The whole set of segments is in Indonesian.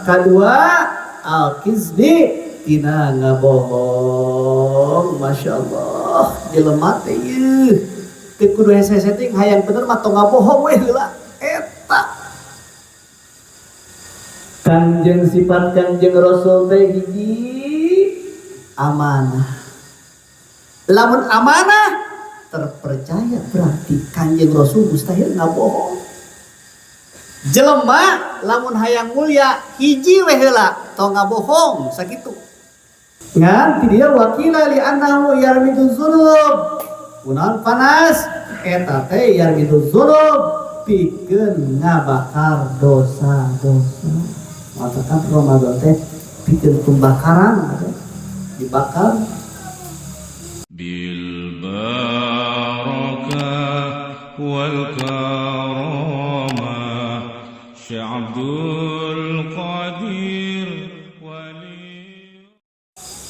Kedua, al-kizbi tina ngabohong. Masya Allah, jelema teh ieu teu kudu hese setting hayang bener mah tong ngabohong we heula eta. Kanjeng sifat Kanjeng Rasul teh hiji amanah. Lamun amanah terpercaya berarti Kanjeng Rasul mustahil ngabohong. Jelema lamun hayang mulia hiji we heula tong ngabohong sakitu. Ngan ti dia wakila li annahu yarmidu dzunub. Kunaon panas eta teh yarmidu dzunub pikeun ngabakar dosa-dosa. Matakan Ramadan teh pikeun pembakaran dibakar bil barakah wal karamah Syabdul Qadir Wali.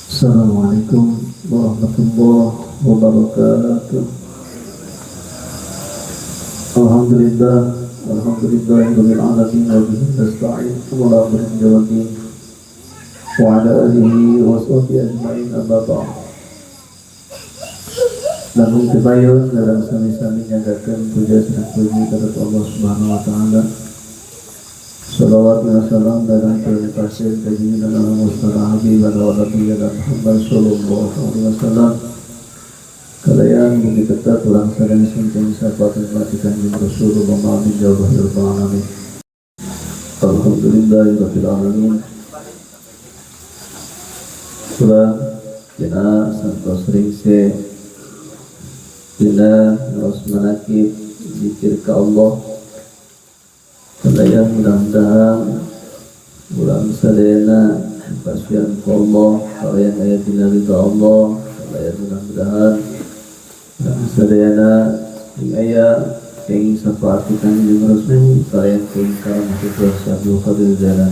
Assalamualaikum warahmatullahi wabarakatuh. Alhamdulillahirabbil alamin wa bihi nasta'in wa ala alihi wa sahbihi ajma'in amma ba'd. Lamun kebayun dalam sami-sami nyagakeun puja sareng puji kepada Allah Subhanahu wa taala. Salawat dan salam dan terima kasih bagi Nabi Muhammad sallallahu alaihi wasallam. Kalian bagi tetap ulang sadang singkong sahabat dan matikan yang Rasulullah Muhammad jawabahir alamin. Alhamdulillahirabbil alamin. Surah jana santos ringse dina terus menakib zikir ke Allah. Kalian mudah-mudahan bulan sadena pasien Allah, kalian ayat ridha Allah, kalian mudah-mudahan sadena ayat yang seperti Kanjeng Rasul, kalian tingkar masuk Syabdul Qadir jalan.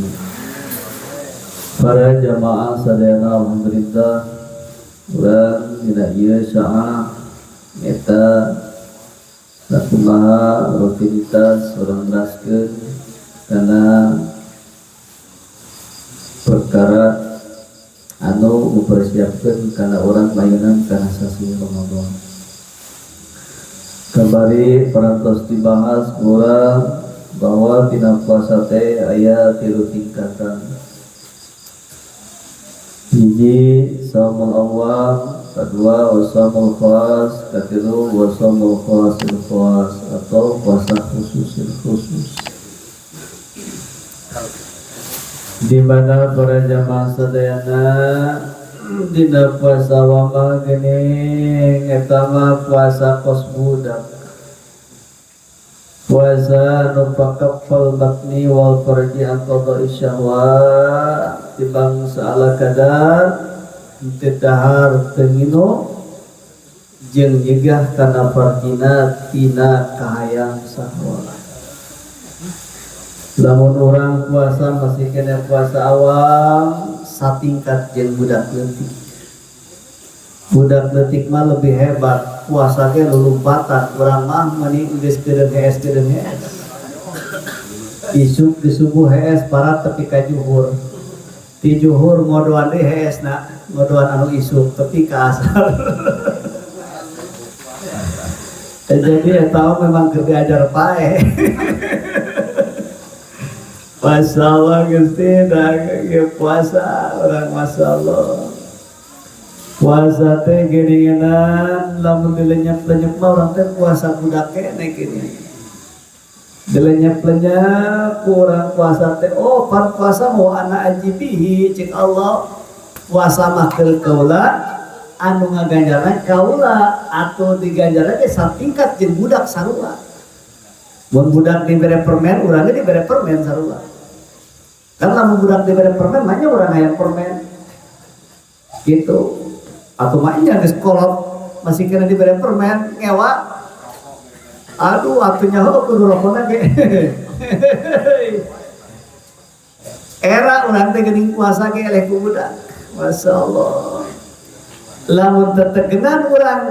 Para jamaah sadena alhamdulillah ulang dina ieu saah eta sakumaha rutinitas orang raskeun karena perkara anu mempersiapkan karena orang layanan karena sasi Ramadan. Kembali parantos dibahas mula bahwa tina puasa teh aya 3 tingkatan. Hiji saumul awal, kedua wasamul khas, ketiga wasamul khasil khas atau puasa khusus. Di mana para jamaah sadayana dina puasa wama geuning eta mah puasa kos budak. Puasa nu pakaffal batni wal farji an qada'i syahwat tibang saala kadar teu dahar teu ngino jeung nyegah kana farjina tina kahayang syahwat. Lamun orang puasa masih kena puasa awam satingkat jeung budak leutik. Budak leutik mah lebih hebat, puasa ge lulumpatan, urang mah mani geus kedeung hees. Isuk di subuh hees parat tepi ka juhur. Di juhur ngodoan deui heesna, ngodoan anu isuk tepi ka asar. Jadi eta memang keur diajar pae. Masya Allah Gusti, puasa orang Masya Allah. Puasa teh geuningan lamun dilenyap-lenyap mah urang teh puasa budak kene gini. Dilenyap-lenyap kurang puasa teh pan puasa mau ana ajibihi cik Allah. Puasa mah keur kaula anu ngaganjaran kaula atuh diganjaran ge satingkat jeung budak sarua. Mun budak dibere permen, urang ge dibere permen sarua. Kan lamun budak dibere permen, mah nya urang hayang permen. Gitu. Atau mah nya geus kolot masih kena dibere permen, ngewa. Aduh, atunya heuh kudu rokona ge. Era urang teh geuning puasa ge eleh ku budak. Masyaallah. Lamun tetegenan urang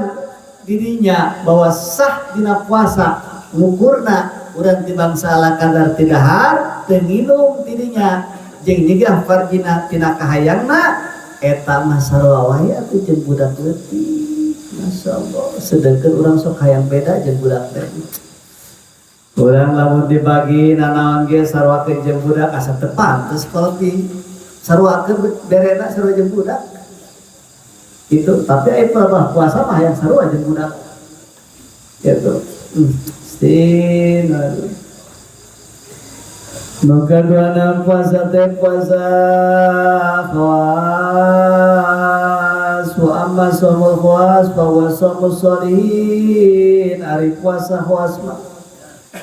dirinya bahwa sah dina puasa ngukurna urang tibang salah kadar tidahar teu nginum dirinya jeung nyegah farjina tina kahayangna eta mah sarua wae atuh jeung budak leutik. Masyaallah, sedengkeun urang sok hayang beda jeung budak teh. Urang lamun dibagi nanaon ge sarwakeun jeung budak asa teu pantes kalau di sarwakeun berena sarua jeung budak. Itu tapi aya pelabah puasa mah hayang sarua jeung budak. Gitu. Maka dua puasa teh puasa khawas wa amma somul khawas fa wa somul sholihin. Ari puasa khawas mah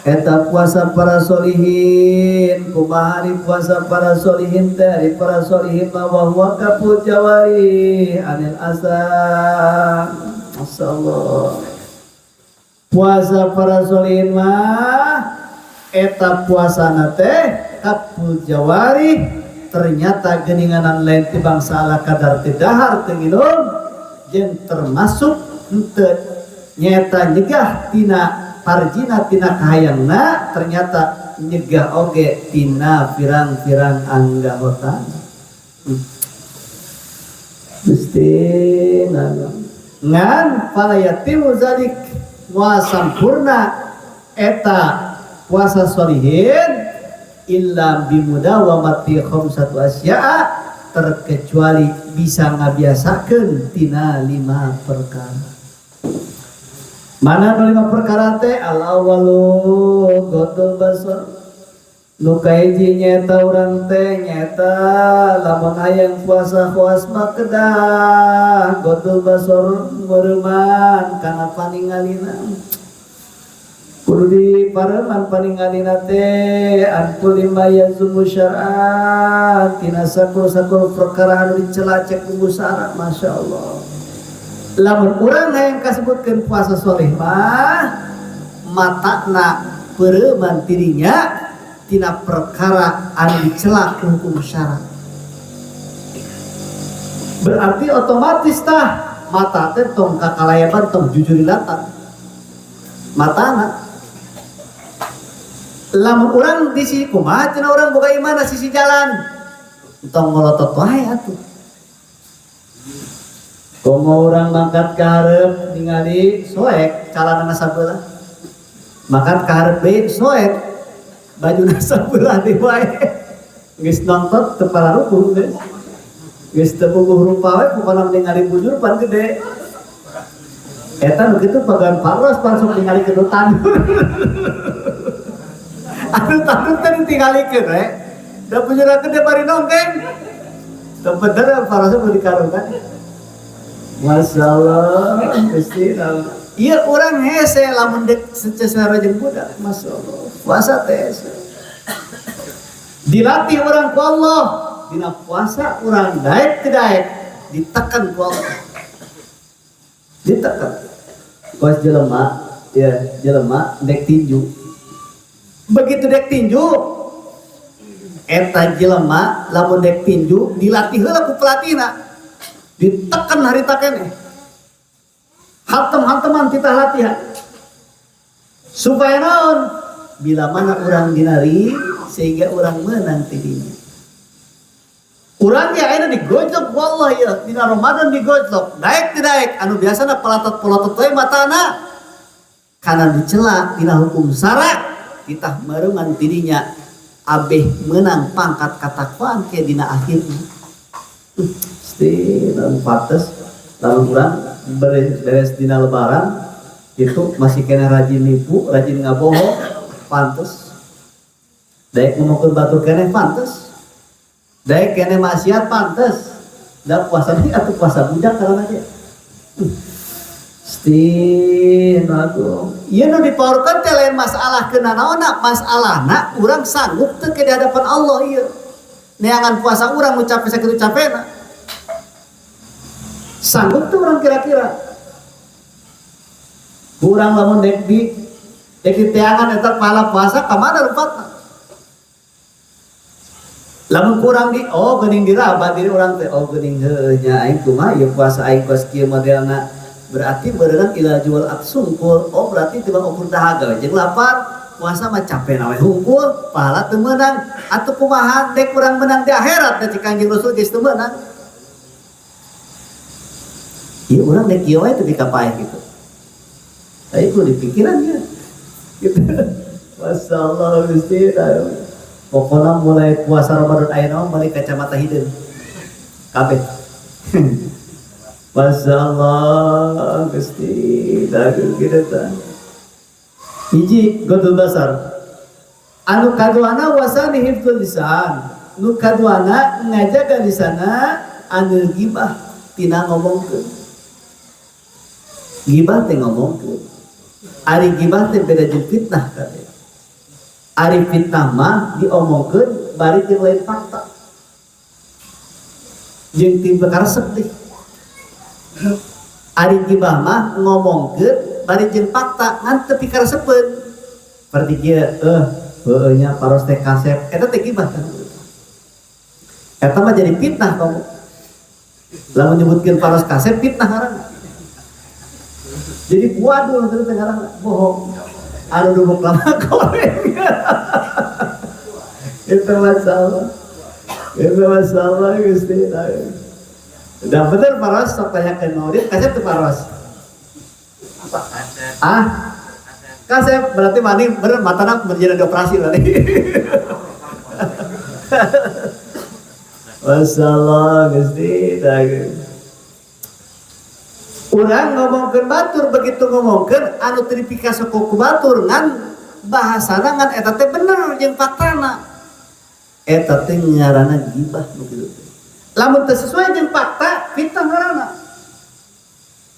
eta puasa para sholihin. Kumaha ari puasa para sholihin teh? Ari para sholihin mah wa huwa kaful jawari anil asam. Masyaallah. Puasa para sholihin mah eta puasana teh kapul jawari, ternyata geninganan lain ti bangsa ala kadar ti dahar teu nginum jeung termasuk henteu nyata nyegah tina parjina tina kahayangna, ternyata nyegah oge tina pirang-pirang anggotana. Gusti ngan fala yatimu zalik wa sampurna eta puasa sholihin illa bimudawamati khamsatu asya'a, terkecuali bisa ngabiasakeun tina 5 perkara. Mana 5 perkara teh? Al awalu ghaddul basar. Nu kahiji nyaeta urang teh nyaeta lamun hayang puasa khawas mah kedah ghaddul basar ngeureman kana paningalina. Kudu dipareman paningalina teh an kulli ma yazumu syar'a, tina sakur-sakur perkara anu dicela cek ku syara. Masyaallah. Lamun urang hayang kasebutkeun puasa sholih mah matana peureman dirinya tina perkara anu dicela ku hukum syara. Berarti otomatis tah mata teh tong kakalayaban tong jujur dilatan. Matana lamun urang di sisi kumaha cenah urang boga iman sisi jalan tong ngolotot wae atuh. Komo urang mangkat ka hareup ningali soek calanana sabeula, mangkat ka hareup deui soek bajuna sabeula deui wae, geus nontot teu pararukuh geus, geus teu bogoh rupa wae pokona ningali bujur pan gede. Eta nu kitu pagan paros langsung ningali kedu tandur. Anu tandur teh ditingalikeun we. Da bujurna gede bari nongkeng. Teu bener parosna mau dikarungkan. Masyaallah, Gusti Allah. Ieu urang hese lamun dek secara jeung budak. Masyaallah. Puasa teh dilatih urang ku Allah. Dina puasa urang daek teu daek ditekan ku Allah. Ditekan. Kos jelema, ya jelema dek tinju. Begitu dek tinju, eta jelema lamun dek tinju dilatih heula ku pelatihna. Ditekan harita keneh. Hantem-hanteman titah latihan. Supaya naon? Bila mana urang dinari sehingga urang menang tidinya. Urang ya ayeuna digojlok wallahi ya dina Ramadan digojlok. Daek teu daek anu biasana pelatot-pelatot we matana kana dicela dina hukum syara kita merengan dirinya abeh menang pangkat katakwaan ke dina akhirnya. Pasti dan pantes lamun urang beres dina lebaran itu masih kena rajin nipu, rajin ngabohong, pantes. Daek ngomongkeun batur keneh pantes. Daek kene maksiat pantes. Da puasa ini atuh puasa budak karena dia. Stin aku. Ieu nu dipaurkeun teh lain masalah keuna naonna, masalahna urang sanggup teu ke di hadapan Allah ieu. Neangan puasa urang nu capek sakitu capena. Sanggup tuh urang kira-kira. Urang lamun dek diteangan eta pahala puasa ka mana rupatna? Lamun kurang di geuning diraba diri urang teh geuning heuh nya aing kumaha ieu puasa aing kos kieu modelna berarti beureunan ila jual atsungkul berarti tibang ukur dahaga we jeung lapar puasa mah capek nawe hungkul pahala teu meunang atuh kumaha dek urang menang di akhirat da Kanjeng Rasul geus teu meunang. Ieu urang dek kieu wae teu dikapaeh gitu. Tapi kudu dipikiran ya. Gitu. Masyaallah Gusti. Pokoknya mulai puasa Ramadan aya naon balik kacamata hideung. Kabeh. Masyaallah Gusti. Dagu kitu tah. Hiji godul basar. Anu kaduana wasani hifdzul lisan. Nu kaduana ngajaga lisana anu gibah tina ngomongkeun. Gibah teh ngomongkeun. Ari gibah teh beda jeung fitnah kabeh. Ari fitnah mah diomongkeun bari jeung lain fakta. Jeung ti perkara sedih. Ari gibah mah ngomongkeun bari jeung fakta ngan teu pikaresepeun. Berarti kieu heueuh nya paros teh kasep eta teh gibah kan. Eta mah jadi fitnah kamu. Lamun nyebutkeun paros kasep fitnah ngaranna. Jadi waduh terus ngaranna bohong. Anu dubuk lama goreng. Itu masalah. Itu masalah Gusti. Udah bener paros sok tanyakeun maulid kasep teu paros. Kasep berarti mani bener matana berjalan di operasi berarti. Masalah Gusti. Urang ngomongkeun batur begitu ngomongkeun anu teu dipikasok ku batur ngan bahasana ngan eta teh bener jeung faktana. Eta teh ngaranna gibah nu kitu. Lamun teu sesuai jeung fakta fitnah ngaranna.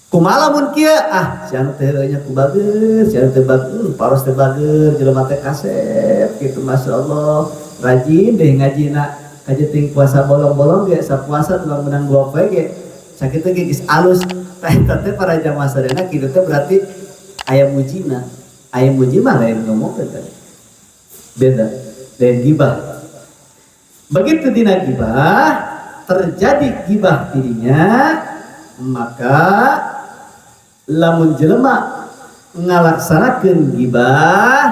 Kumaha lamun kieu si anu teh nya ku bageus, si anu teh bageus, paros teh bageus, jelema teh kasep kitu masyaallah. Rajin deh ngajina kajeting puasa bolong-bolong ge sapuasa tulang menang 2 poe ge. Sakitu ge geus alus. Eta teh para jamaah sadayana kitu teh berarti aya mujina. Aya muji mah lain ngomongkeun teh. Beda lain gibah. Begitu dina gibah terjadi gibah dirinya, maka lamun jelema ngalaksanakeun gibah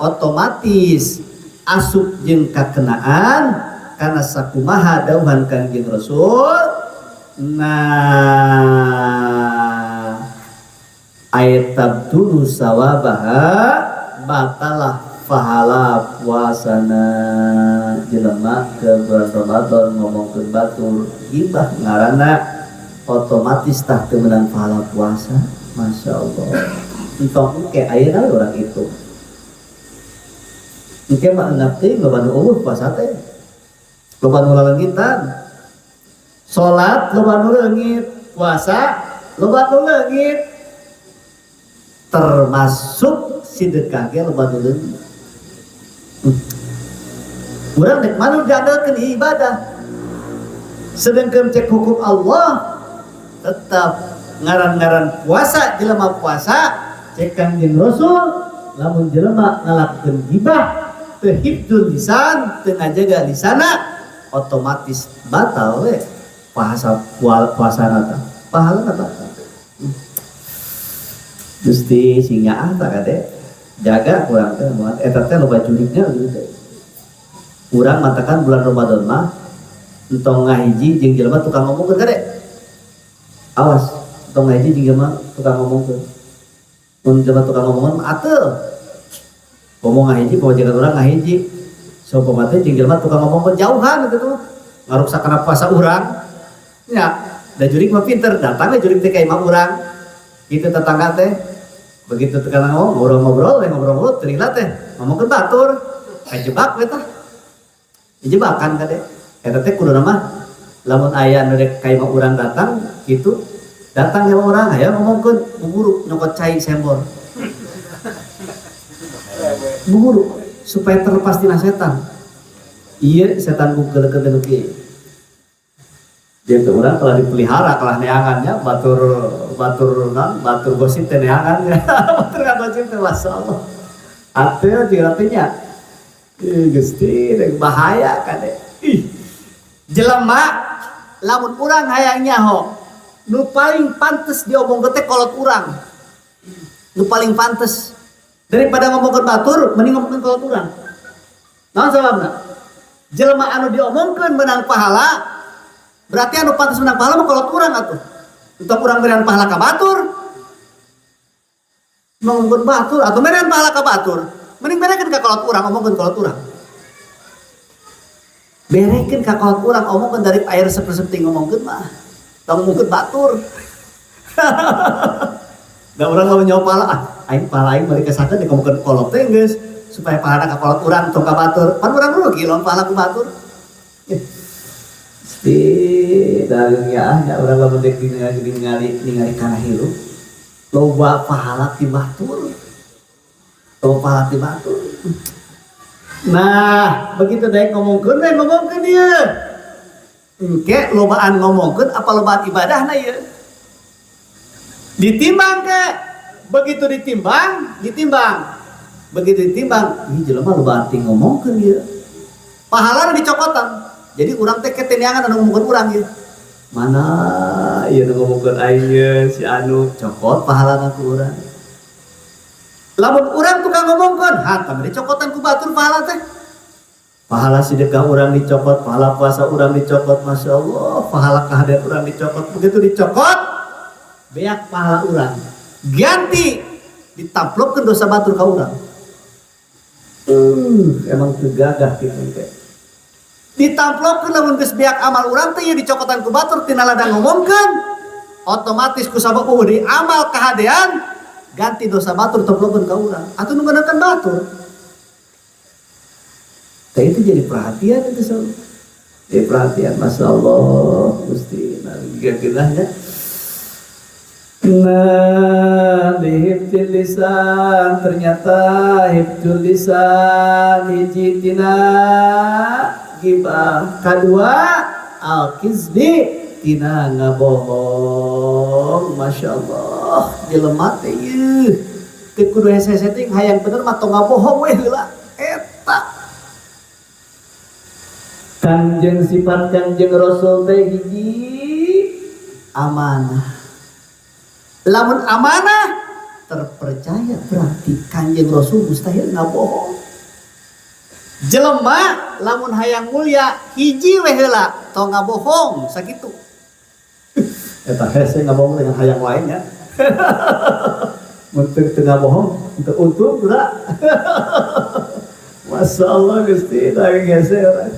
otomatis asup jeung kakenaan kana sakumaha dawuhan Kanjeng Rasul. Nah, ayat tabdulu sawabaha batalah pahala puasana jelema ke bulan Ramadan ngomongkeun batur gibah ngaranna otomatis tah teu meunang pahala puasa. Masya Allah. Entong ke ayeuna urang itu. Engke mah enak teh loba nu eueuh puasa teh. Loba nu laleungitan. Salat loba nu leungit, puasa loba nu leungit. Termasuk sedekah ge loba nu leungit. Urang dek manu diandalkeun ibadah. Sedengkeun cek hukum Allah tetap ngaran-ngaran puasa jelema puasa cek Kanjeng Rasul lamun jelema ngalakukeun gibah teu hifdzul lisan teu ngajaga lisana otomatis batal we puasana teh pahalana batal. Gusti singa tah kade jaga urang teh moal eta teh loba julikna gitu. Urang matakan bulan Ramadan mah entong ngahiji jeung jelema tukang ngomongkeun kade. Awas, entong ngahiji jeung jelema tukang ngomongkeun. Mun jelema tukang ngomongkeun ateu. Ngomong ngahiji pawajikan urang ngahiji. So pamate jeung jelema tukang ngomongkeun jauhan gitu tuh. Ngaruksakna puasa urang. Ya, da jurik mah pinter, datang we jurik teh ka imam urang. Kitu tetangga teh. Begitu tukang ngobrol-ngobrol, ngobrol-ngobrol terila teh ngomongkeun batur. Kajebak we tah. Dijebakan kade. Eta teh kuduna mah lamun aya nu rek ka imam urang datang kitu, datang ka urang aya ngomongkeun buburu nyokot cai sembor. Buburu supaya terlepas tina setan. Ieu setan bukeulkeun kieu. Dia tuh orang kalau dipelihara kalah neangannya batur gosip teh neangan batur gosip teh masalah atuh jeung artinya Gusti rek bahaya kade jelema lamun urang hayang nyaho nu paling pantes diomongkeun teh kolot urang nu paling pantes Daripada ngomongkeun batur mending ngomongkeun kolot urang. Naon sababna? Jelema anu diomongkeun menang pahala berarti anu pantas menang pahala mah kolot urang atuh. Untuk urang berian pahala ka batur. Ngomongkeun batur atau berian pahala ka batur. Mending berekeun ka kolot urang ngomongkeun kolot urang. Berekeun ka kolot urang omongkeun dari air seperti ngomongkeun mah. Tong ngomongkeun batur. Da urang lamun nyawa pahala aing pahala aing bari kesakeun ngomongkeun kolot teh geus supaya pahala ka kolot urang tong ka batur. Pan urang rugi lamun pahala ku batur. Pasti dalilnya nya urang lamun deuk ningali kana hirup loba pahala ti batur. Loba pahala ti batur. Nah, begitu daek ngomongkeun dia. Engke lobaan ngomongkeun apa lobaan ibadahna ieu? Ditimbang ke, begitu ditimbang. Begitu ditimbang, ih jelema lobaan ti ngomongkeun ieu. Pahalana dicokotan. Jadi urang teh keteniangan anu ngomongkeun urang ieu. Mana ieu nu ngomongkeun aing ye si anu cokot pahalana ku urang. Lamun urang tukang ngomongkeun, hantam dicokotan ku batur pahala teh. Pahala sedekah urang dicokot, pahala puasa urang dicokot, Masya Allah, pahala kehadiran urang dicokot. Begitu dicokot, beak pahala urang. Ganti ditamplokeun dosa batur ka urang. Emang tegagah gitu teh. Ditamplokeun lamun geus beak amal urang teh ieu dicokotan ku batur tina ladang ngomongkeun. Otomatis ku sabab di amal kahadean ganti dosa batur templokeun ka urang. Atuh nu ngeunakeun batur. Teh itu jadi perhatian itu so. Jadi perhatian, Masya Allah, Gusti. Nah, ya. Nah, dihibdil lisan, ternyata hibdul lisan hiji tina gibah. Kedua, al-kizbi tina ngabohong. Masya Allah, jelema teh ieu. Teu kudu hese-hese teh hayang bener mah tong ngabohong we heula. Eta Kanjeng sifat Kanjeng Rasul teh hiji amanah. Lamun amanah terpercaya berarti Kanjeng Rasul mustahil ngabohong. Jelema lamun hayang mulia hiji we heula tong ngabohong sakitu. Eta hese ngabohong dengan hayang lain ya. Mun teu ngabohong teu untung ulah. Masya Allah Gusti dari hese urang.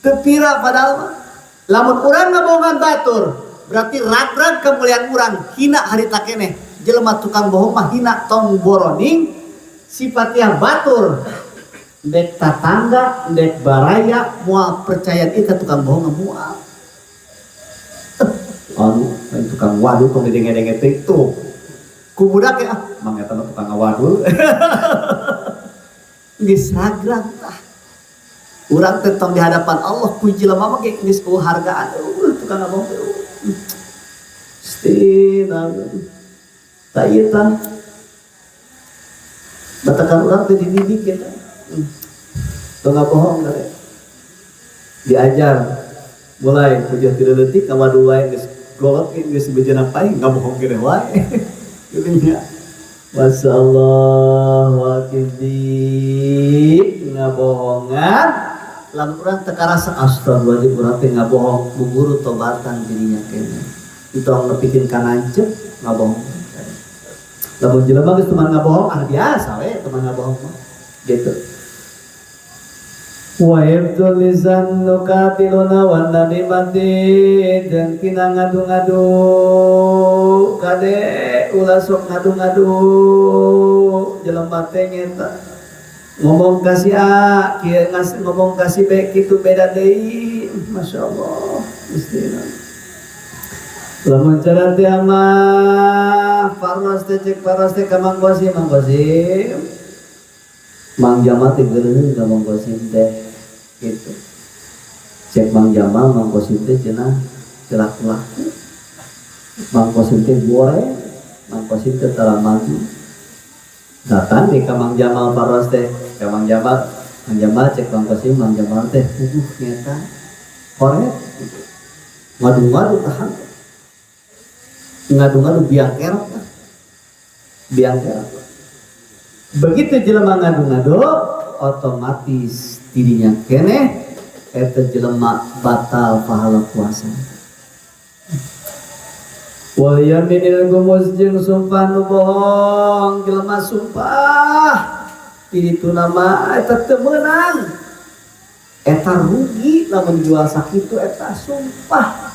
Tepira padahal mah. Lamun urang ngabohongan batur, berarti ragrag kemuliaan urang hina harita keneh. Jelema tukang bohong mah hina tong boroning sifatnya batur. Dek tatangga, dek baraya, moal percaya ieu ka tukang bohong moal. Anu, tukang wadu tong didenge-denge teh tuh. Ku budak ya, Mang eta tukang wadu. geus ragrag tah. Urang teh tong di hadapan Allah ku jelema mah ge geus hargaan tukang ngomong teh. Stina. Ta ieu tah. Batakan urang teh dididik eta. Tong ngabohong teh. Diajar mulai 7 detik ka wadu wae geus golot geus bejeuna paing ngabohong keneh wae. Gitu nya. Masyaallah wa kidzi ngabohongan lamun urang teu karasa astagfirullahaladzim urang teh ngabohong buburu tobatan dirinya keneh. Ditong nepikeun ka nancep ngabohong. Lamun jelema geus teman ngabohong biasa we teman ngabohong mah. Gitu. Wa ibdul lisan nukatiluna wa nadimati dan kina ngadu-ngadu kade ulah sok ngadu-ngadu jelema teh nyeta ngomong kasih A kieu ngomong kasih B kitu beda deui. Masya Allah Gusti. Lamun cara teh mah paros teh cek paros teh ka Mang Qasim Mang Jamal teh geureun ka Mang Qasim teh gitu. Cek Mang Jamal Mang Qasim teh cenah laku-laku. Mang Qasim teh boleh, Mang Qasim teh tara maju. Datang di ka Mang Jamal paros teh, ka Mang Jamal cek Mang Qasim Mang Jamal teh nyata korek. Ngadu-ngadu tahan. Ngadu-ngadu biang kerok. Begitu jelema ngadu-ngadu otomatis dirinya keneh eta jelema batal pahala puasa. Wal yaminil gumus jeung sumpah nu bohong, jelema sumpah di ditu nama eta teu meunang. Eta rugi lamun jual sakitu eta sumpah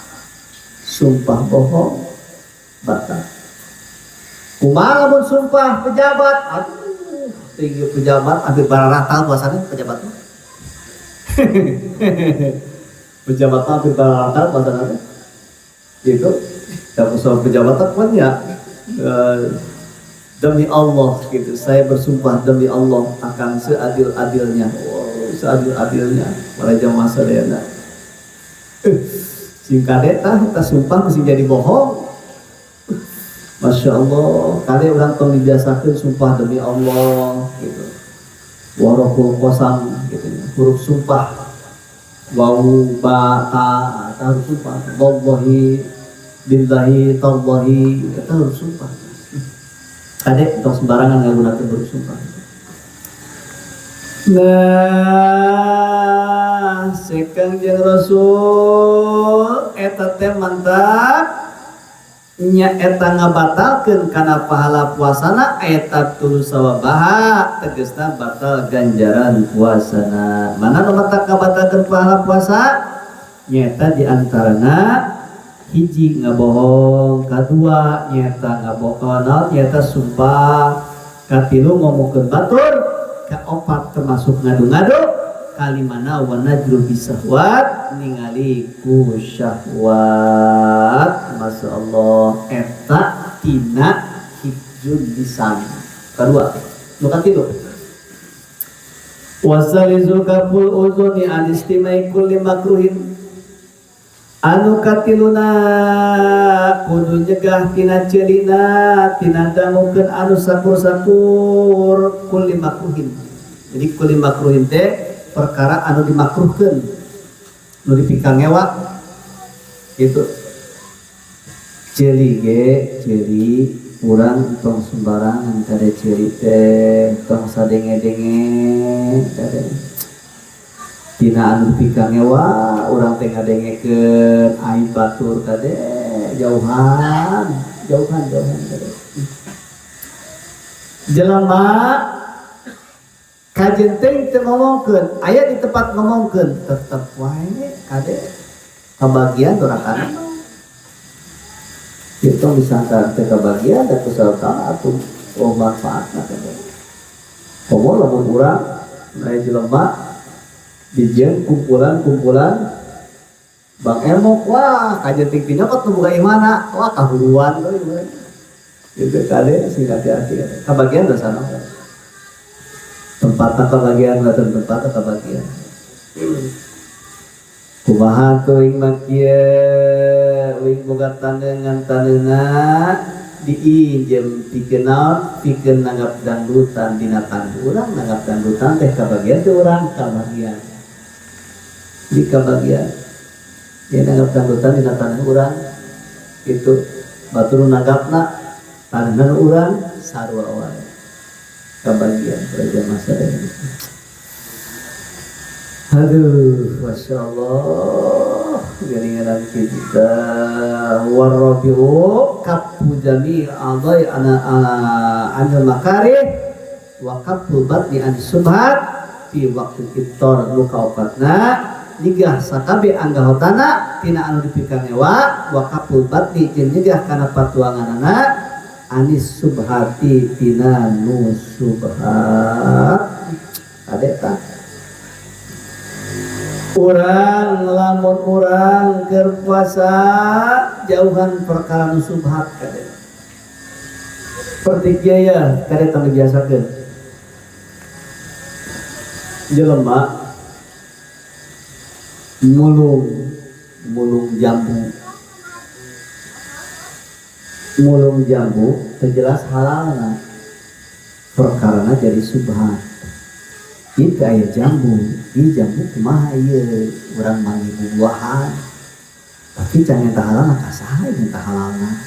bohong batal. Kumaha lamun sumpah pejabat, aduh tinggi pejabat ambil bararatal puasanya pejabat mah. Pejabat mah ambil bararatal puasanya gitu. Tapi soal pejabat pun ya demi Allah gitu, saya bersumpah demi Allah akan seadil-adilnya, seadil-adilnya para jamaah sadayana. Sing kadeta kita sumpah mesti jadi bohong. Masya Allah, kali orang tong dibiasakan sumpah demi Allah gitu. Warahul qasam gitu, huruf sumpah. Wawu ba ta harus sumpah. Wallahi billahi tallahi kita harus sumpah. Kadek tong sembarangan nggunakeun huruf sumpah. Nah, sekang jeung Rasul eta teh mantap nya eta ngabatalkeun kana pahala puasana eta tulus sawabaha tegasna batal ganjaran puasana. Mana nu matak ngabatalkeun pahala puasa? Nyata diantarana hiji ngabohong, kadua nyata ngabohong, nyata sumpah, katilu ngomongkeun batur, kaopat termasuk ngadu-ngadu, kalimana wa najru bisahwat ningali ku syahwat. Masyaallah eta tina hijjul lisan. Kedua, nu katilu wasalizul kaful uzuni an istimai kulli makruhin. Anu katiluna kudu nyegah tina ceulina tina dangukeun anu sakur-sakur kulli makruhin. Jadi kulli makruhin teh perkara anu dimakruhkeun, nu dipikang ngewa gitu. Ceuli ge ceuli urang tong sembarangan kade ceuli teh tong sadenge-denge kade. Tina anu dipikang ngewa urang teh ngadengekeun aib batur kade jauhan kade. Jelema kajen teh teu ngomongkeun, aya di tempat ngomongkeun tetep wae kade kabagian dorakan. Itu disangka teh kabagian da kusalkan atuh oh manfaatna kade. Pomo lamun urang lain jelema dijieun kumpulan Bang Emok, wah kajen ting pinyokot nu boga imana, wah kahuluan euy. Gitu kade sing hati-hati kabagian da sana. Tempatnya kebagian atau tempatnya kebagian. Kumaha teuing makieu uing boga tandeungan diinjem pikeun naon pikeun nanggap dangdutan dina tandu urang nanggap dangdutan teh kabagian teh urang kabagian. Di kabagian ya nanggap dangdutan dina tandu urang itu batur nanggapna taneunan urang sarua wae. Kebagian raja masa ini. Aduh, masya Allah, garingan kita warabiu kapu jami adai anil makarih wa kapu batni an subhat di waktu iftar luka opatna nigah sakabe anggahotana tina anu dipikang ewa wa kapu batni jeung nigah kana patuanganana anis subhati tina nu subhat. Adeta urang lamun urang keur puasa jauhan perkara nu subhat kade. Pertigiaya kade tong dibiasakeun. Jelema mulung jambu terjelas halalna perkarana jadi subhat. Itu aya jambu, di jambu kumaha ieu urang manggih bubuahan. Tapi can eta halalna kasaha eta halalna.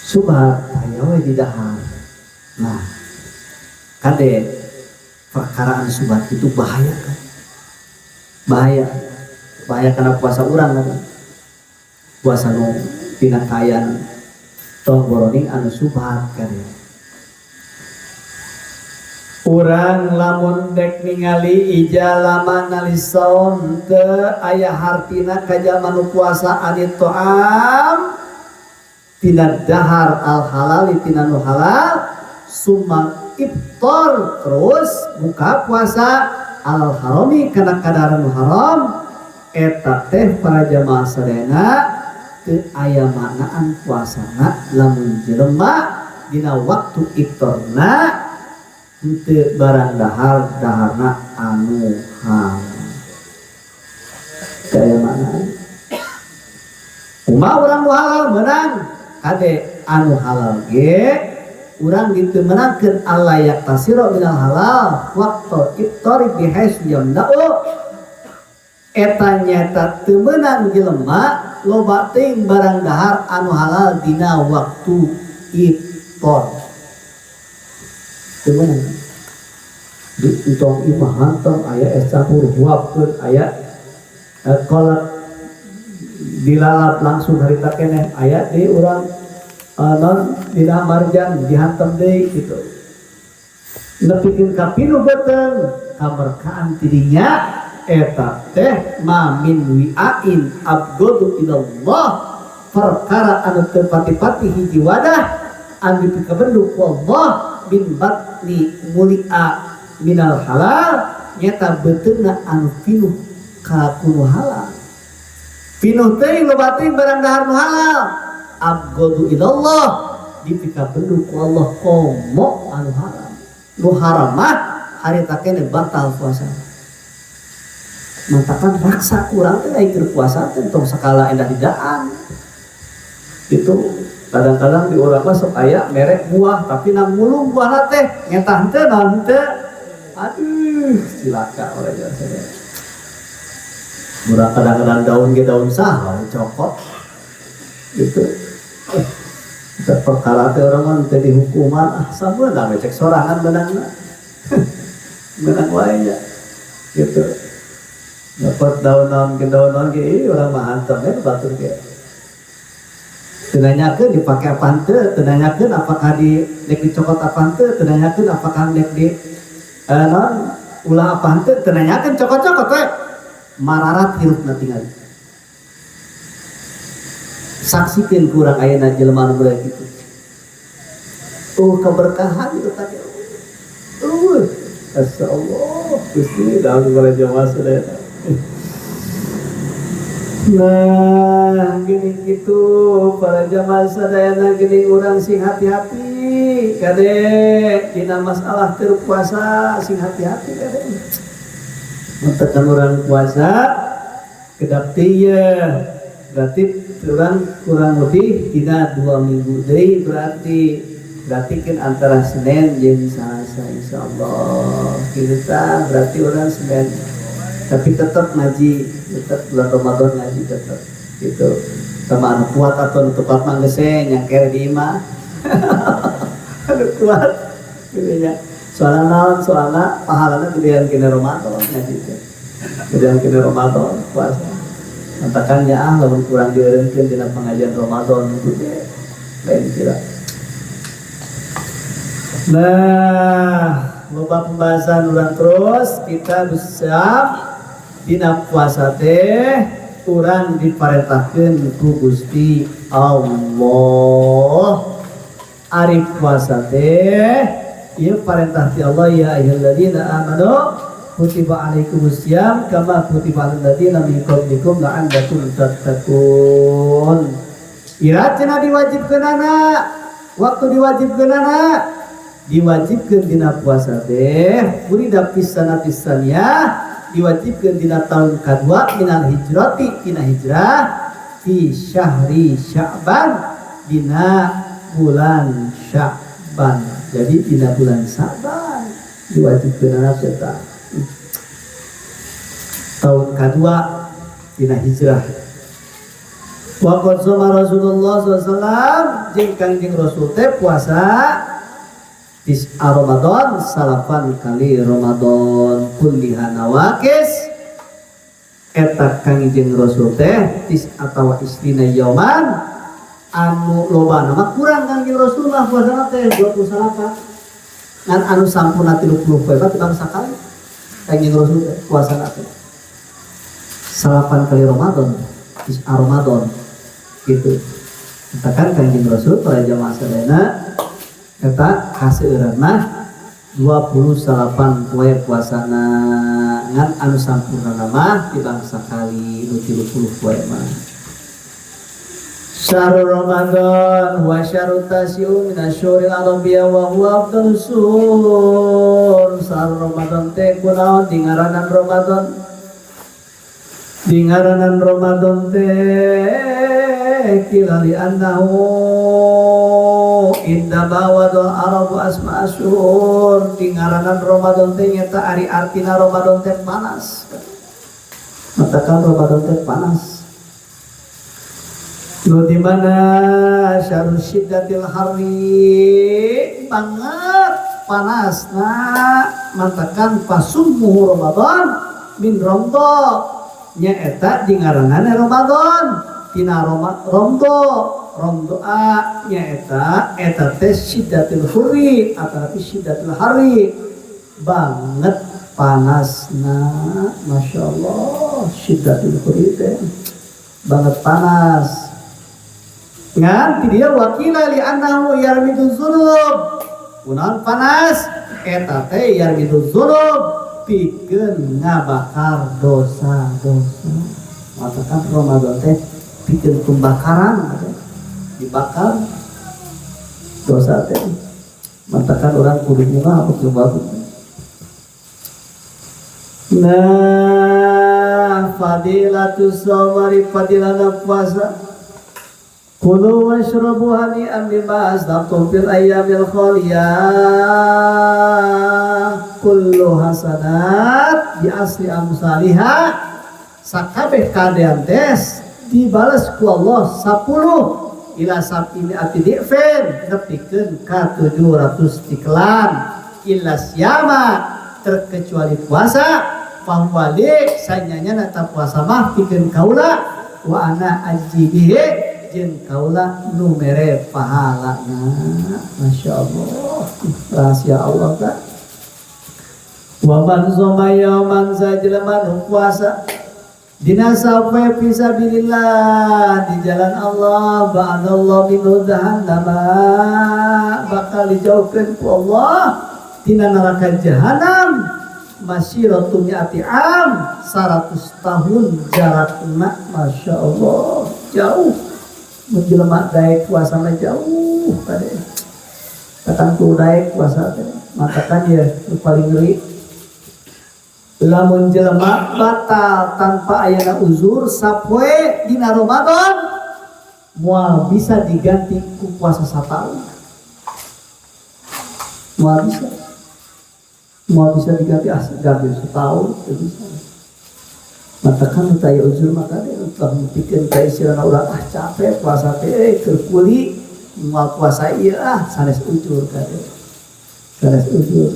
Subhat aya we di dahar. Nah, Kade perkara anu subhat itu bahaya kan? Bahaya karena puasa urang kan? Puasa nu pinakayan tong boroning anu subhat kan? Urang lamun dek ningali ijalama nalisaun ke aya hartina kaja manu puasa anit to'am tina dahar al halal tina nu halal summa iftar terus buka puasa al harami kana kadaran nu haram eta teh para jamaah sadayana teu aya manaan puasana lamun jelema dina waktu iftarna henteu barang daharna anu haram. Kaya mana? Umpama urang nu halal menang, kade anu halal ge urang ditu menangkeun Allah yaktasiro minal halal waqtu iftari bihais yamna'u eta nyata teu meunang jelema loba teuing barang dahar anu halal dina waktu iftar. Cuman di utang imahan tong ayat esapur huapkeun ayat kolak dilalap langsung harita keneh ayat di urang non dina marjan dihantam deui gitu. Nepikeun ka pinuh beuteung kaberkahan tidinya eta teh ma min wi'ain abgodu ilallah perkara anu teu pati-pati hiji wadah anu dipikabenduk ku Allah bin batni mulia minal halal nyata beteuna anu pinuh ka kuno halal pinuh teuing loba teuing barang dahar nu halal abgodu ilallah dipikabenduk ku Allah komo anu haram nu haram mah harita keneh batal puasa mantakan raksa kurang teh keur puasa teh tong sakala endah didaan itu. Kadang-kadang di urang mah sok aya merek buah tapi nang mulung buahna teh nyata henteu naon henteu. Aduh, cilaka oleh saya. Murah kadang-kadang daun ge daun saha cokot. Gitu. Kita perkara teh urang mah teh dihukuman sabeuna we cek sorangan menangna. Menang wae ya. Gitu. Dapat daun-daun ge urang mah hantem we batur ge. Tenanyakeun dipake apa henteu, tenanyakeun apakah dek dicokot apa henteu, tenanyakeun apakah dek di non ulah apa henteu, tenanyakeun cokot-cokot we. Mararat hirupna tinggal. Saksikeun kurang ayeuna jelema anu beuleuh kitu. Keberkahan itu tadi. Masyaallah, Gusti dalam kepada jamaah sadaya. Nah, gini gitu para jamaah sadayana gini urang sing hati-hati kade dina masalah keur puasa sing hati-hati kade. Muntekan urang puasa kedap teh berarti kurang lebih dina 2 minggu deui berarti kan antara Senin jeung Selasa insyaallah kita berarti urang Senin tapi tetap ngaji tetap bulan Ramadan ngaji tetap gitu sama anu kuat atau anu tepat manggese nyangker di imah anu kuat gitunya soalnya pahalanya gedean kena Ramadan ngaji gedean kena Ramadan puasa katakan ya lamun kurang dieureunkeun dina pengajian Ramadan gede lain kira. Nah loba pembahasan urang terus kita bisa dina puasa teh urang diparentahkeun ku Gusti Allah ari puasa teh ieu parentah ti Allah ya ayyuhalladzina amanu kutiba alaikumusiyam kama kutiba alal ladzina min qablikum la'allakum tattaqun. Ira cenah diwajibkeunana waktu diwajibkeunana diwajibkeun dina puasa teh urida pisana-pisanya diwajibkeun dina tahun kadua minal hijrati dina hijrah fi syahri Sya'ban dina bulan Sya'ban. Jadi dina bulan Sya'ban diwajibkeun eta tahun kadua dina hijrah. Wa qad sama Rasulullah sallallahu alaihi wasallam jeung Kangjeng Rasul teh puasa tis'a Ramadan salapan kali Ramadan kulliha nawakis eta Kangjeng Rasul teh tis'ata wa isrina yauman anu loba nama kurang Kangjeng Rasulullah puasa teh 28 ngan anu sampurna 30 poe mah tibang sakali Kangjeng Rasul teh puasa teh salapan kali Ramadan tis'a Ramadan gitu katakan Kangjeng Rasul para jamaah sadayana kata kaseureun mah 28 poe puasana ngan anu sampurna mah tibang sakali nu 30 poe mah. Syahrul Ramadan wa syahrut tasiu min asyhuril arabiyah wa huwa afdalus syuhur. Syahrul Ramadan teh kunaon dingaranan Ramadan? Dingaranan Ramadan teh kilali annahu inda bawadul arabu asma asyhur. Dingaranan Ramadan teh nyata ari artina Ramadan teh panas. Matakan Ramadan teh panas. Nu di mana syahrul syiddatil hari banget panasna matakan pasumuh Ramadan min romdo nya eta dingaranan Ramadan tina romdo a nya eta teh syiddatil hari atau syiddatil hari banget panasna masyaallah syiddatil hari teh banget panas ngan ti dia wakila li annahu yarmidu dzunub kunaon panas eta teh yarmidu dzunub pikeun ngabakar dosa-dosa matakan Ramadan teh pikeun pembakaran dibakar dosa teh matakan orang kudu bunga apa bagus. Nah fadilatus sawari fadilana puasa kulu washrabu hani'an bima asdaqtum fil ayyamil khaliyah kullu hasanat bi asli amsalihah sakabeh kadean tes dibalas ku Allah 10 ila sab'ini ati di'fen nepikeun ka 700 tiklan illa syama terkecuali puasa pahwali sanyanya nata puasa mah pikeun kaula wa ana ajibihi jeung kaula nu mere pahalana masyaallah rahasia Allah kan wa man zoma yauman sajlama nu puasa dina sapoe fisabilillah di jalan Allah ba'dallah minhu jahannama bakal dijauhkeun ku Allah tina neraka jahanam masyiratun mi'ati am 100 tahun jarakna masyaallah jauh menjelma daek puasa mah jauh tadi katan ku daek puasa teh matakan ya paling ngeri lamun jelema batal tanpa ayana uzur sapoe dina Ramadan moal bisa diganti ku puasa satahun moal bisa diganti ganti setahun bisa matakan utaya uzur maka utah mungkin kayak istilahna urang capek puasa teh kerkuli mau puasa iya sanes uzur kade sanes uzur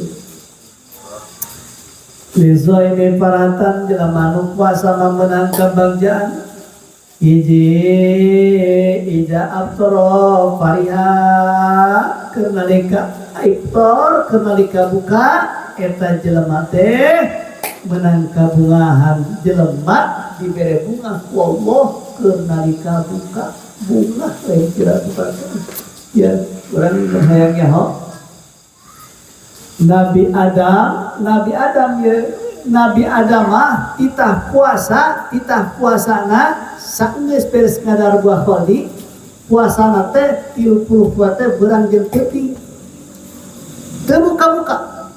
liso ini paratan jelema nu puasa memenang kebagjaan ija aftara fariha kenalika iftar kenalika buka eta jelema teh menang kabungahan jelema dibere bunga ku Allah keur nalika buka bunga lain kira buka ya urang hayangnya ho Nabi Adam ya Nabi Adam mah titah puasana saenggeus beres ngadar buah kholi puasana teh 30 poe teh beurang jeung peuting teu buka-buka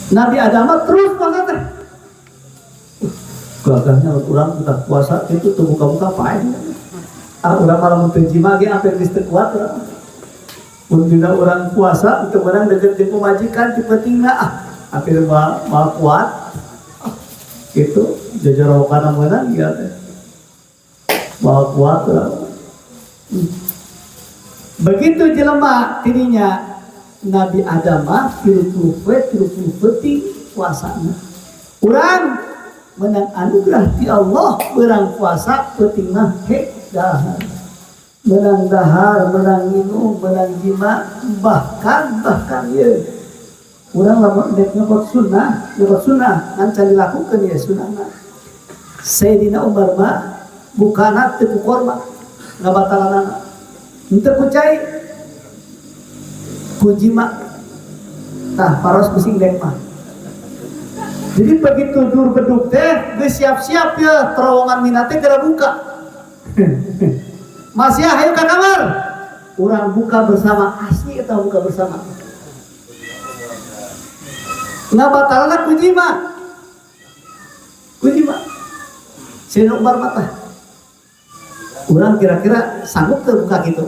Nabi Adam terus banget teh. Gagahnya orang kita puasa itu tuh buka-buka paen. Urang malam teu jima ge ampe geus teu kuat urang. Mun dina urang puasa itu urang deket jeung pamajikan ti pentingna ampe mal kuat. Gitu jajarokan meunang ya teh. Mal kuat urang. Begitu jelema tadinya Nabi Adam mah 30 penting puasana. Urang menang anugerah ti Allah berang puasa penting mah dahar. Menang dahar, menang minum, menang jima, bahkan ya. Urang lamun dek nyebut sunnah ngan can dilakukeun ya sunnahna. Sayyidina Umar mah bukana teu korma ngabatalanana. Henteu kucai kujima tah paros bising dek mah. Jadi begitu dur beduk teh geus siap-siap ya terowongan mina teh geura buka. Mas ya hayu ka kamar. Urang buka bersama, asli eta buka bersama. Ngabatalana kujima. Sayyidina Umar mata. Urang kira-kira sanggup teu buka gitu.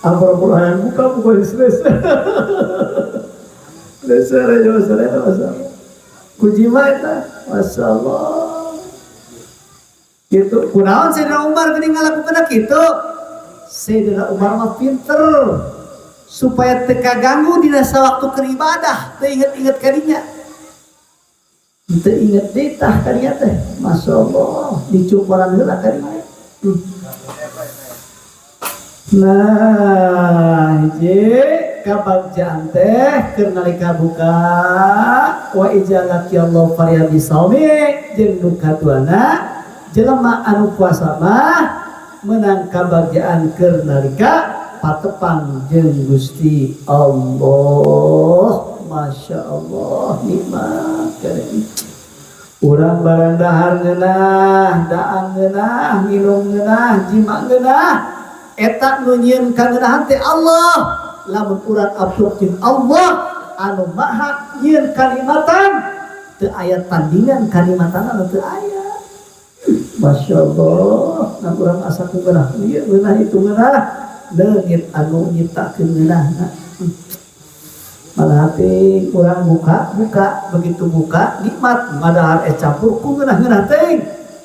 Alhamdulillah buka selesai. Dasar aja masalah. Kujima eta, masyaallah. Gitu. Kunaon Sayyidina Umar geuning ngalakukeun kitu? Sayyidina Umar mah pinter supaya teu kaganggu dina sawaktu keur ibadah, teu inget-inget kadinya. Teu inget deui tah kadinya teh. Masyaallah, dicukuran heula kadinya. Nah, kabagjaan teh keur nalika buka wa ijalati Allah farya bisawmi jeung nu kaduana jelema anu puasa mah menang kabagjaan keur nalika patepang jeung Gusti Allah. Masya Allah, nikmat keren. Urang barang dahar ngeunah, daang ngeunah, minum ngeunah, jima ngeunah, eta nu nyieun kangeunahan teh Allah. Lamun urang aplok jeung Allah anu maha nyieun kalimatan, teu aya tandingan kalimatanna teu aya. Masya Allah, nah urang asa ku ngeunah ieu ngeunah itu ngeunah, leungit anu nyiptakeun ngeunahna. Malah hati kurang buka, begitu buka nikmat madahar campur ku ngeunah-ngeunah teh.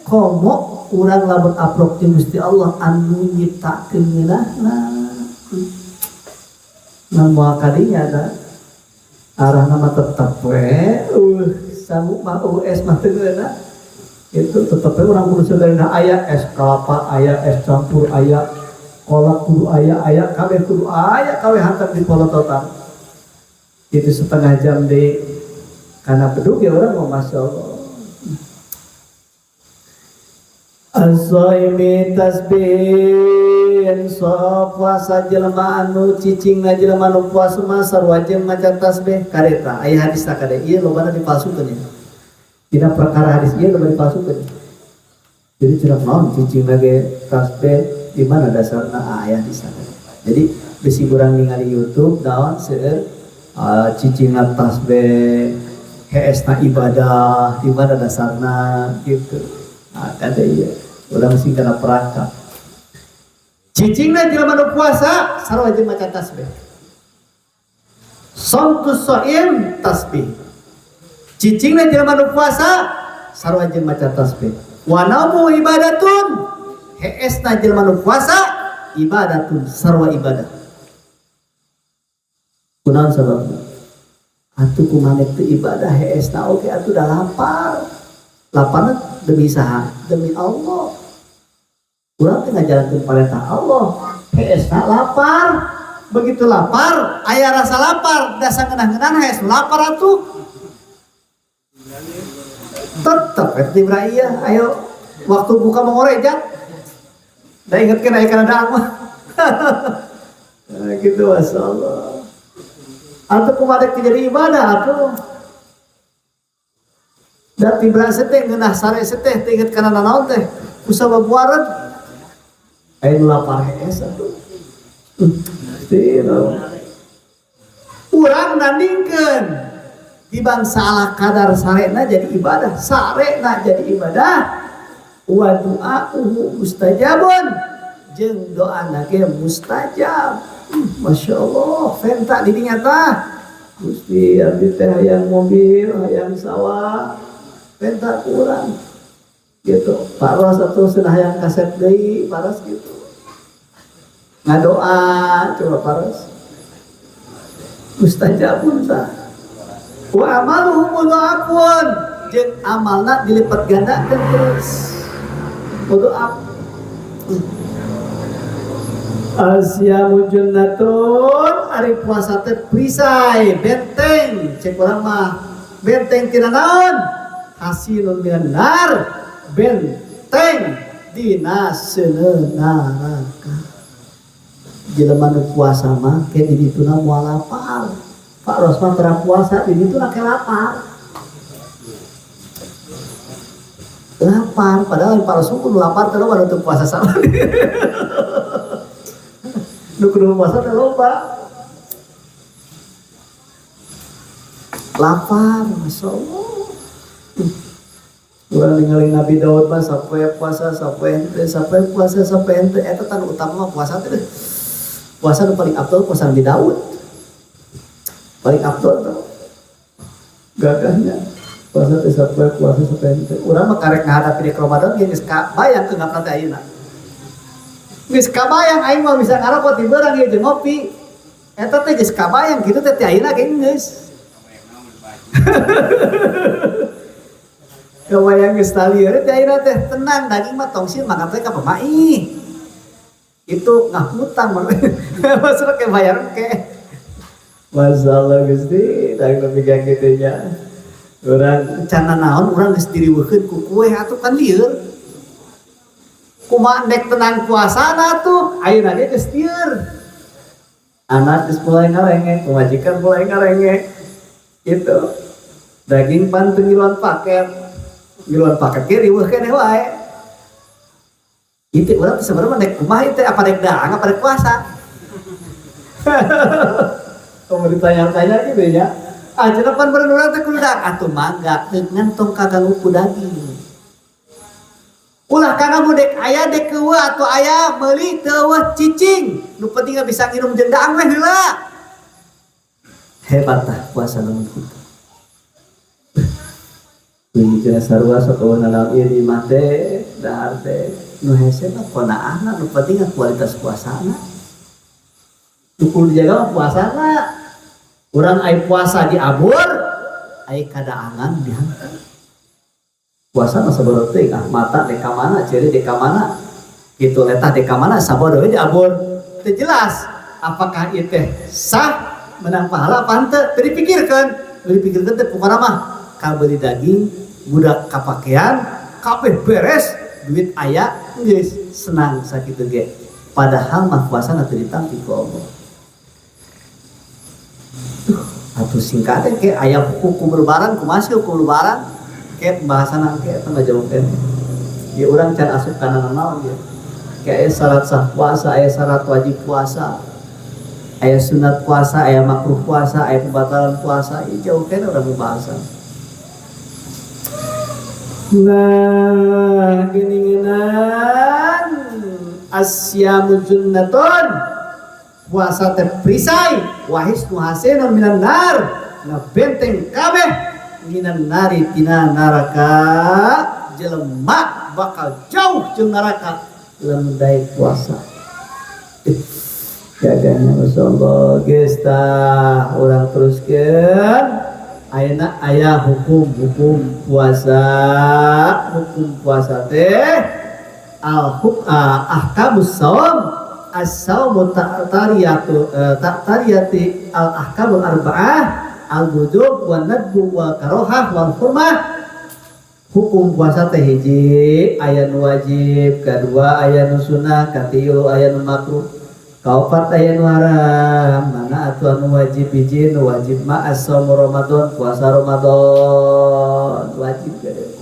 Komo urang lamun aplok jeung Gusti Allah anu nyiptakeun ngeunahna. Namun kadinya ada arah nama tetap sanggup mah es mah teu ngeunah. Itu tetep urang kudu saudara aya es kelapa, aya es campur, aya kolak kudu aya kabeh kudu aya kabeh hantar di polototan. Itu setengah jam deh karena beduk ya orang mau Masya Allah. As-saimi tasbih so puasa jelema anu cicingna jelema anu puasa mah sarua jeung maca tasbih kareta aya hadis tak kade ieu lobana dipalsukeun ya. Dina perkara hadis ieu loba dipalsukeun. Jadi cenah naon cicingna ge tasbih di mana dasarna aya hadis tak. Jadi bisi urang ningali YouTube naon seueur cicing tasbih heesna ibadah di mana dasarna gitu. Ada iya udah mesti kena perangkap cicingna jelema nu puasa sarua jeung maca tasbih. Somtus shaim tasbih cicingna jelema nu puasa sarua jeung maca tasbih. Wa naumu ibadatun heesna jelema nu puasa ibadatun sarua ibadah. Kunaon sababna? Atuh kumaha teu ibadah heesna oge atuh da lapar. Laparna demi saha? Demi Allah. Urang teh ngajalankeun parentah Allah. Heesna lapar. Begitu lapar, aya rasa lapar, da sangeunah-ngeunah hees lapar atuh. Tetep eta Ibrahim ayo waktu buka mangorejat. Da ingetkeun aya kana daang mah. Nah, gitu masyaallah. Atau kumadek jadi ibadah atuh. Da tibra seteh ngeunah sare seteh teh inget kana nanaon teh kusaba buareun. Aya nu lapar hees atuh. Urang nandingkeun tibang salah kadar sarena jadi ibadah, sarena jadi ibadah. Wa du'a'uhu mustajabun jeung doana ge mustajab. Masya Allah, venta di dinya tah. Gusti abdi teh hayang mobil, hayang sawah, venta kurang. Gitu. Paros atuh cenah hayang kaset deui, paros gitu. ngadoa coba paros mustajabun tah wa amaluhum mudha'afun jeung amalna dilipat gandakeun terus mudha'af asyamu junnatun ari puasa teh perisai benteng cek urang mah benteng tina naon hasilun minan nar benteng dina seuleum neraka jelema nu puasa mah ke di dituna moal lapar Pak Rosman tera puasa di dituna ke lapar padahal Pak Rosman pun lapar terus pada teu puasa sama nu kudu puasa teh loba lapar masyaallah urang ningali Nabi Daud mah sapoe puasa sapoe ente eta tan utama puasa teh puasa nu paling afdol puasa Nabi Daud paling afdol tuh gagahnya puasa teh sapoe ente urang mah karek ngahadapi di Ramadan geus kabayang teu ngapna teh ayeuna geus kabayang aing mah bisa ngarokok di beurang ieu jeung ngopi eta teh geus kabayang kitu teh ayeuna ge geus kabayang geus talieur teh ayeuna teh tenang daging mah tongsil makan teh ka pemaih itu ngahutang maksudnya kayak bayar ke masalah Gusti tak lebih kayak gitu nya orang cana naon orang geus diriweukeun ku kue atuh kan lieur kumaha dek tenang puasana tuh ayeuna ge geus lieur anak geus mulai ngarenge pemajikan mulai ngarenge gitu daging pan teu ngiluan paket ge riweuh keneh wae itu orang sebenarnya naik rumah itu apa naik daang apa naik puasa kamu ditanya-tanya gitu ya ajaran berenang orang teh kudu daang atuh mangga ngantong kaganggu ku daging ulah kana mudek aya dek keua atau aya meuli teu cicing nu penting bisa ngirum jeung daang we heula hebat tah puasa lamun kitu Begitu sarua sakoona naon ieu di mate dahar teh nu hese mah ponaanna nu penting kualitas puasana. Nu kudu dijaga puasana. Urang aya puasa di abur, aya kadaangan dihantar. Puasa mah sabaraha teh mata dek ka mana, ceuri dek ka mana. Kitu letah dek ka mana sabaraha di abur. Teu jelas apakah ieu teh sah menang pahala apa henteu teu dipikirkeun. Dipikirkeun teh pokona mah ka beuli daging budak kapakean kabeh beres duit aya geus senang sakitu ge padahal mah puasana teu ditampi ku Allah atuh singkatnya ke aya hukum lebaran kumaha sih hukum lebaran ke pembahasan ke eta ngajawab teh ya urang can asup kana naon ge ke aya syarat sah puasa aya syarat wajib puasa aya sunat puasa aya makruh puasa aya pembatalan puasa ieu jauh kana urang pembahasan. Nah, geningan asyamu junnatun puasa teh perisai wahis nu haseun minan nar na benteng kabeh minan nari tina neraka jelema bakal jauh jeung neraka lamun daek puasa gagahna masyaallah geus tah urang teruskeun ayeuna aya hukum puasa teh ahkamus shaum as-saumu ta'tariyati al-ahkamul arba'ah al-wujub wan nadbu wal karohah wal hurmah. Hukum puasa teh hiji aya nu wajib, kadua aya nu sunah, katilu aya nu makruh, kaopat aya nu haram. Mana atuh anu wajib hiji nu wajib mah as-shaum Ramadan puasa Ramadan wajib gede.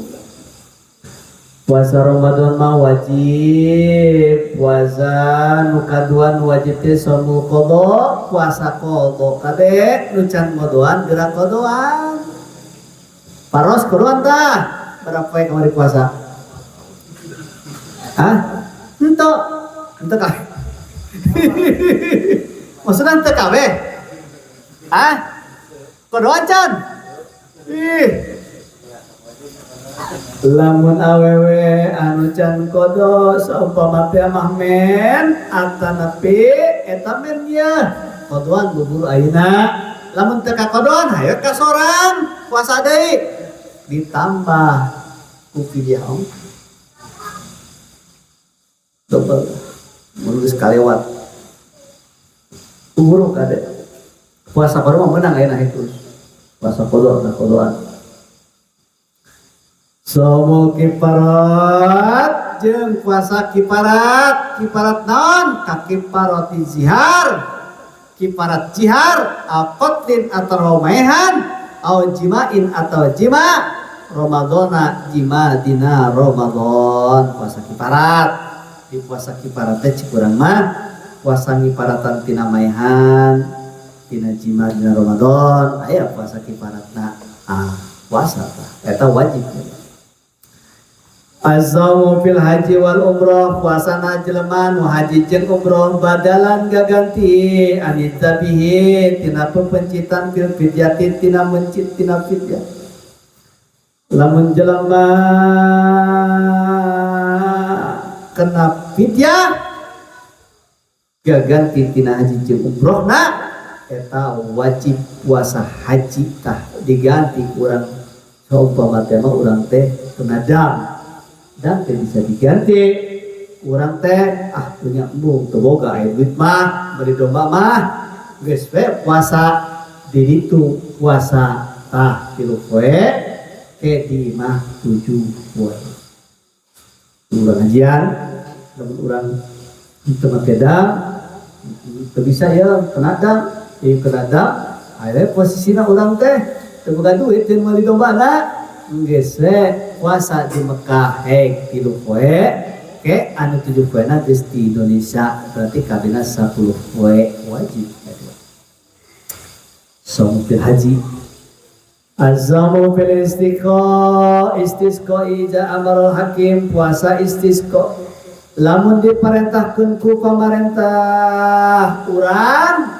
Puasa Ramadan mah wajib, puasa nu kadua nu wajib teh shaumul qadha, puasa qadha kade nu can ngodoan gerak qodoan. Paros qodoan tah berapa poe kamari puasa? Hah? Henteu kah? Maksudna henteu kabeh? Hah? Qodoan can? Ih. Lamun awewe anu can kodo saumpama teh mah men atanapi eta men nya kodoan bubur ayeuna. Lamun teu kakodoan hayu ka sorang puasa deui ditambah ku fidyah double mulus kalewat uruk kade puasa kodo mah menang ayeuna itu puasa kodo na kodoan somo kiparat jeung puasa kiparat non ka kiparati zihar kiparat jihar apotin atau romehan au jimain atau jima Ramadana jima dina Ramadan puasa kiparat di puasa kiparat teh cikurang mah puasa kiparatan tina maehan tina jima dina Ramadan aya puasa kiparatna puasa tah eta wajib. Azamu fil haji wal umroh puasana jelema nu haji jeung umroh badalan gaganti anitabihi tina pepencitan fil fidyati tina mencit tina fidyah. Lamun jelema kena fidyah gaganti tina haji jeung umrohna eta wajib puasa haji tah diganti kurang saumpama teh mah urang teh kena dam dan teh bisa diganti urang teh punya embung teu boga aya duit mah bari domba mah geus we puasa di ditu puasa tah 3 poe ke di mah 7 poe urang hajian lamun urang teu make dam teu bisa ya kena dam kena dam aya posisina urang teh teu boga duit jeung meuli dombana geus we puasa di Mekah 3 poe ke anu 7 poena geus di Indonesia berarti kabehna 10 poe wajib. Shaum fil haji azamu fil istisqa ija amarul hakim puasa istisqa lamun diperintahkeun ku pamarentah urang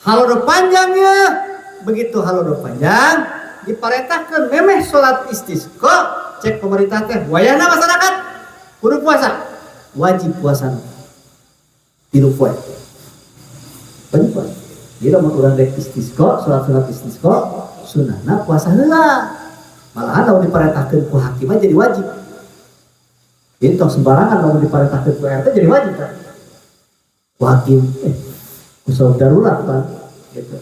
halodo panjangnya begitu halodo panjang diperintahkan memeh sholat istisqa cek pemerintah teh wayahna masyarakat kudu puasa wajib puasa 3 poe wajib puasa jadi lamun urang rek istisqa sholat istisqa sunahna puasa heula malahan lamun diperintahkan ku hakim jadi wajib jadi tong sembarangan lamun diperintahkan ku RT jadi wajib kan ku hakim ku darurat kan gitu.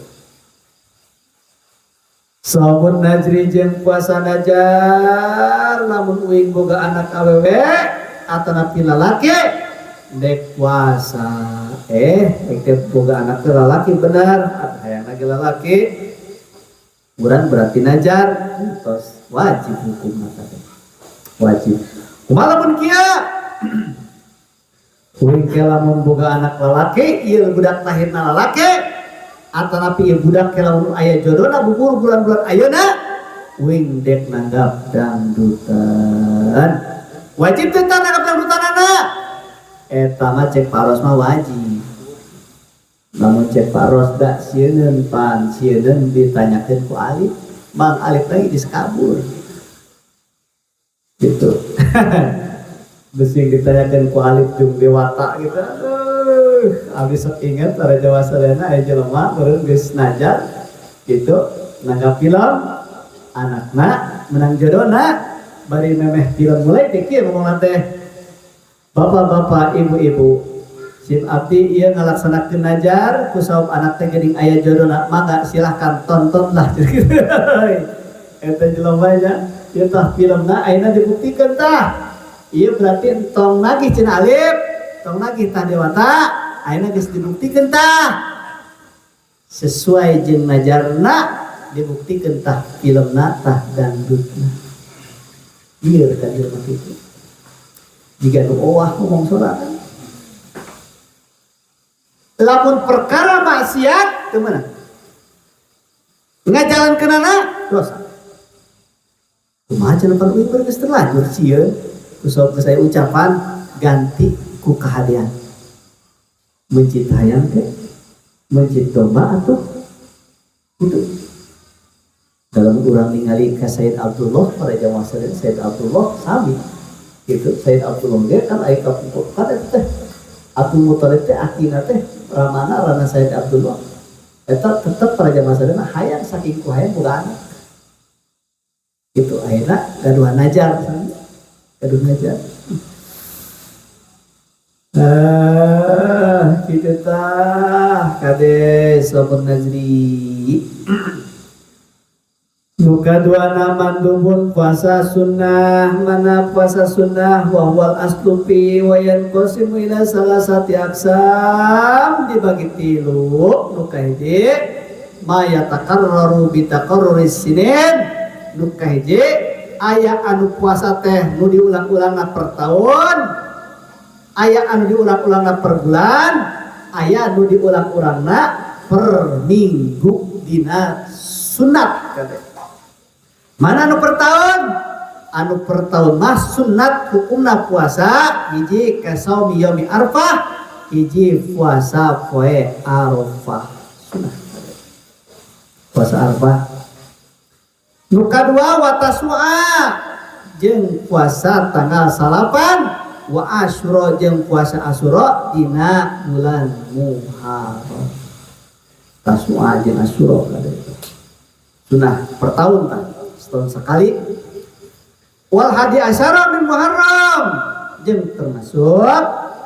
Samun najri jeung puasa najar lamun uing boga anak awewe atanapi lalaki dek puasa dek boga anak lalaki bener hayang lagi lalaki urang berarti najar tos wajib hukumna teh wajib kumaha pun kieu uing ke lamun boga anak lalaki ieu budak lahirna lalaki atanapi ieu budak ke lamun aya jodona bubur bulan-bulan ayeuna uing dek nanggap dangdutan wajib teh nanggap dangdutanana eta mah cek paros mah wajib namun cek paros da sieun pan sieun ditanyakeun ku alif mang alif lagi disekabur gitu Besing ditanyakan ku alif jeung dewata gitu. Abis sok inget para Jawa Selena aya jelema meureun geus najar gitu nanggap film anakna menang jodona bari memeh film mulai dikir ngomong teh bapak-bapak ibu-ibu sim abdi ieu ngalaksanakeun najar ku saum anak teh geuning aya jodona mangga silahkan tontonlah gitu. Eta jelema nya ieu tah filmna ayeuna dibuktikan tah. Ieu berarti entong nagih cenah alif, tong nagih tah dewata, ayeuna geus dibuktikan tah. Sesuai jeung najarna dibuktikan tah filmna tah dangdutna. Ieu kan ieu mah kitu. Jika nu owah ngomong sorangan. Lamun perkara maksiat teu meunang. Ngajalankeunana dosa. Kumaha cenah pan uing geus terlanjur sieun. Kusok saya ucapan ganti ku kahadian mencit hayang ke mencit domba atau itu Dalam urang ningali ka Sayyid Abdullah pada jamaah Sayyid Abdullah sami gitu. Sayyid Abdullah ge kan aya kapungkur kan teh Abdul Muthalib teh akina teh ramana rana Sayyid Abdullah eta tetep pada jamaah sadana hayang saking ku hayang boga anak itu akhirnya gaduhan najar gaduh najar gitu tah kade sobat Nazri Nuka dua nama dubun puasa sunnah mana puasa sunnah wahwal aslupi wayan qasimu ila salah sati aksam dibagi tilu nuka hiji maya takarraru bitaqarruris sinin nuka hiji aya anu puasa teh nu diulang-ulangna per tahun aya anu diulang-ulangna per bulan aya anu diulang-ulangna per minggu dina sunat kade. Mana anu per tahun? Anu per tahun mah sunat hukumna puasa hiji kasaumi yaumi arfah hiji puasa poe arafah sunat puasa arfah. Nu kadua wa tasua jeung puasa tanggal 8 wa asyura jeung puasa asyura dina bulan Muharram. Tasua jeung asyura kade sunah per tahun kan setahun sekali. Wal hadi asyara min Muharram jeung termasuk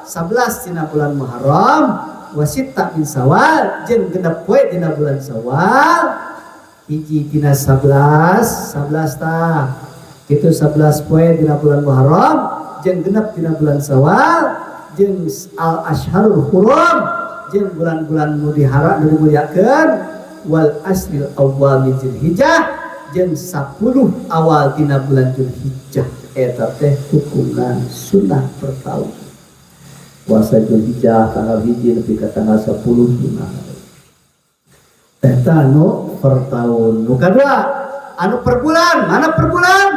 11 dina bulan Muharram wa sitta min Syawal jeung genep poe dina bulan Syawal hiji dina 11 tah kitu 11 poe dina bulan Muharram jeung genep dina bulan Syawal jeung al asyharul hurum jeung bulan-bulan nu dihara nu dimuliakeun wal asril awwal min Dzulhijjah jeung 10 awal dina bulan Dzulhijjah eta teh hukumna sunnah per tahun. Puasa Dzulhijjah tanggal 1 nepi ka tanggal 10 sunnah. Eta anu per tahun. Nu kadua anu per bulan, mana per bulan?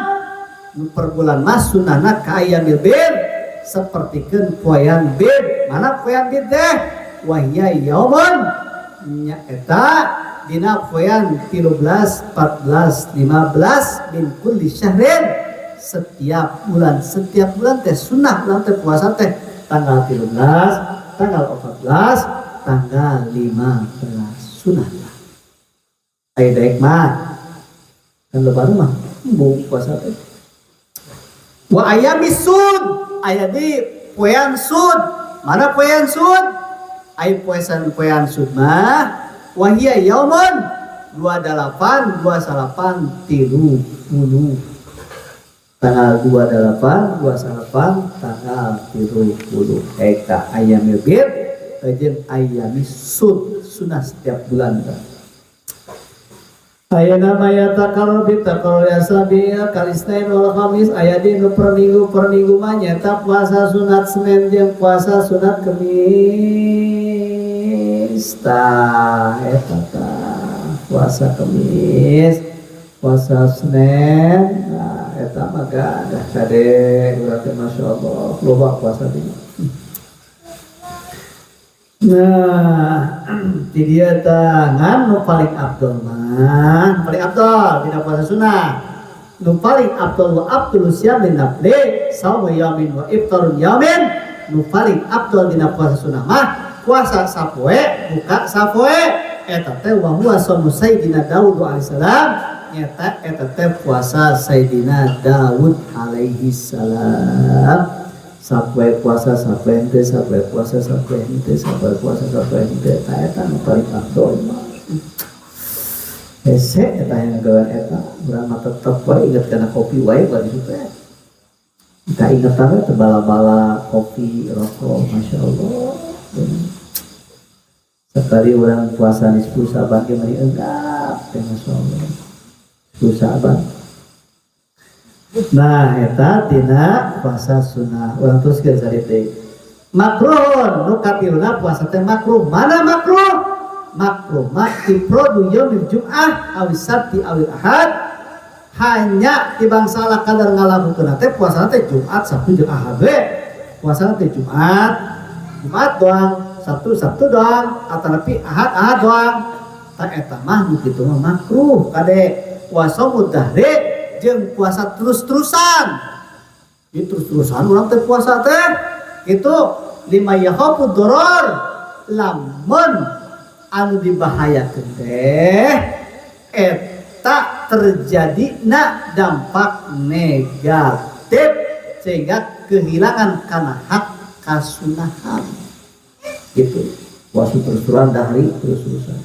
Nu per bulan mah sunnahna ka ayyamil bid sapertikeun poean bid. Mana poean bid teh? Wahya yaumun nya eta dina poean 13, 14, 15 min kulli syahrin setiap bulan teh sunnah bulan teh puasa teh tanggal 13, tanggal 14, tanggal 15 sunnah. Aya daek mah kan lebaran mah bu puasa teh. Wa ayamis sud aya di poean sud. Mana poean sud? Aya poean sud mah wahia yaumun 28 30 tanggal 28 tanggal 30 eta ayyamil bid jeung ayyamis sud sunah setiap bulan. Ayana maya takarrub takarrur asabi kalistain wal khamis aya di nu per minggu mah nyata puasa sunat Senin jeung puasa sunat Kemis tah eta tah puasa Kemis puasa Senin nah eta mah gadah kade urang teh masyaallah loba puasa di. Nah, di dia tangan nu paling abdul mah, paling abdul dina puasa sunnah. Nu paling abdul wa abdul siyam min nafli, saum yamin wa iftarun yamin. Nu paling abdul dina puasa sunnah mah puasa sapoe, buka sapoe. Eta teh wa huwa saumu sayyidina Daud alaihi salam. Eta teh puasa Sayyidina Daud alaihi salam. Sampai puasa sampai ente sampai puasa sampai ente sampai puasa sampai ente eta nu paling abdul mah hese eta yang gawean eta urang mah tetep wae inget kana kopi wae bari teh kita inget teh bala-bala kopi rokok masyaallah sekali urang puasa nisfu Saban ge mari enggak teh masyaallah nisfu Saban. Nah eta tina puasa sunnah urang teruskeun sarite makruh nu katiluna puasa teh makruh. Mana makruh? Makruh mah ifradu yaumil jum'ah aw sabti aw ahad hanya tibang salah kadar ngalakukeun teh puasa teh Jumat Sabtu jeung Ahad we. Puasa teh Jumat doang, Sabtu doang, atanapi Ahad doang. Ta eta mah nu kitu mah makruh kade. puasa mudahre jeung puasa terus-terusan. Itu terus-terusan urang teh puasa teh itu lima yahapu doror lamun anu dibahayakeun teh eta terjadi dampak negatif sehingga kehilangan kana hak kasunahan gitu. Puasa terus-terusan dahari terus-terusan.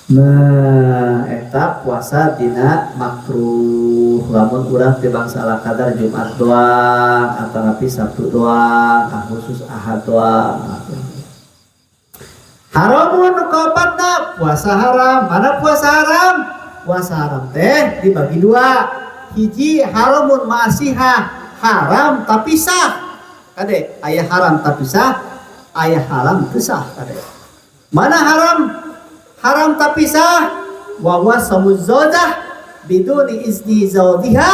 Nah, eta puasa dina makruh lamun urang teu bangsala kadar Jumat doang atau napi Sabtu doang, khusus Ahad doang. Haramun kaopatna puasa haram. Mana puasa haram? Puasa haram teh dibagi dua. Hiji haramun ma'asihah, haram tapi sah. Kade aya haram tapi sah, aya haram teu sah kade. Mana haram? Haram tapi sah wa wasamuz zaujah biduni izni zaujiha,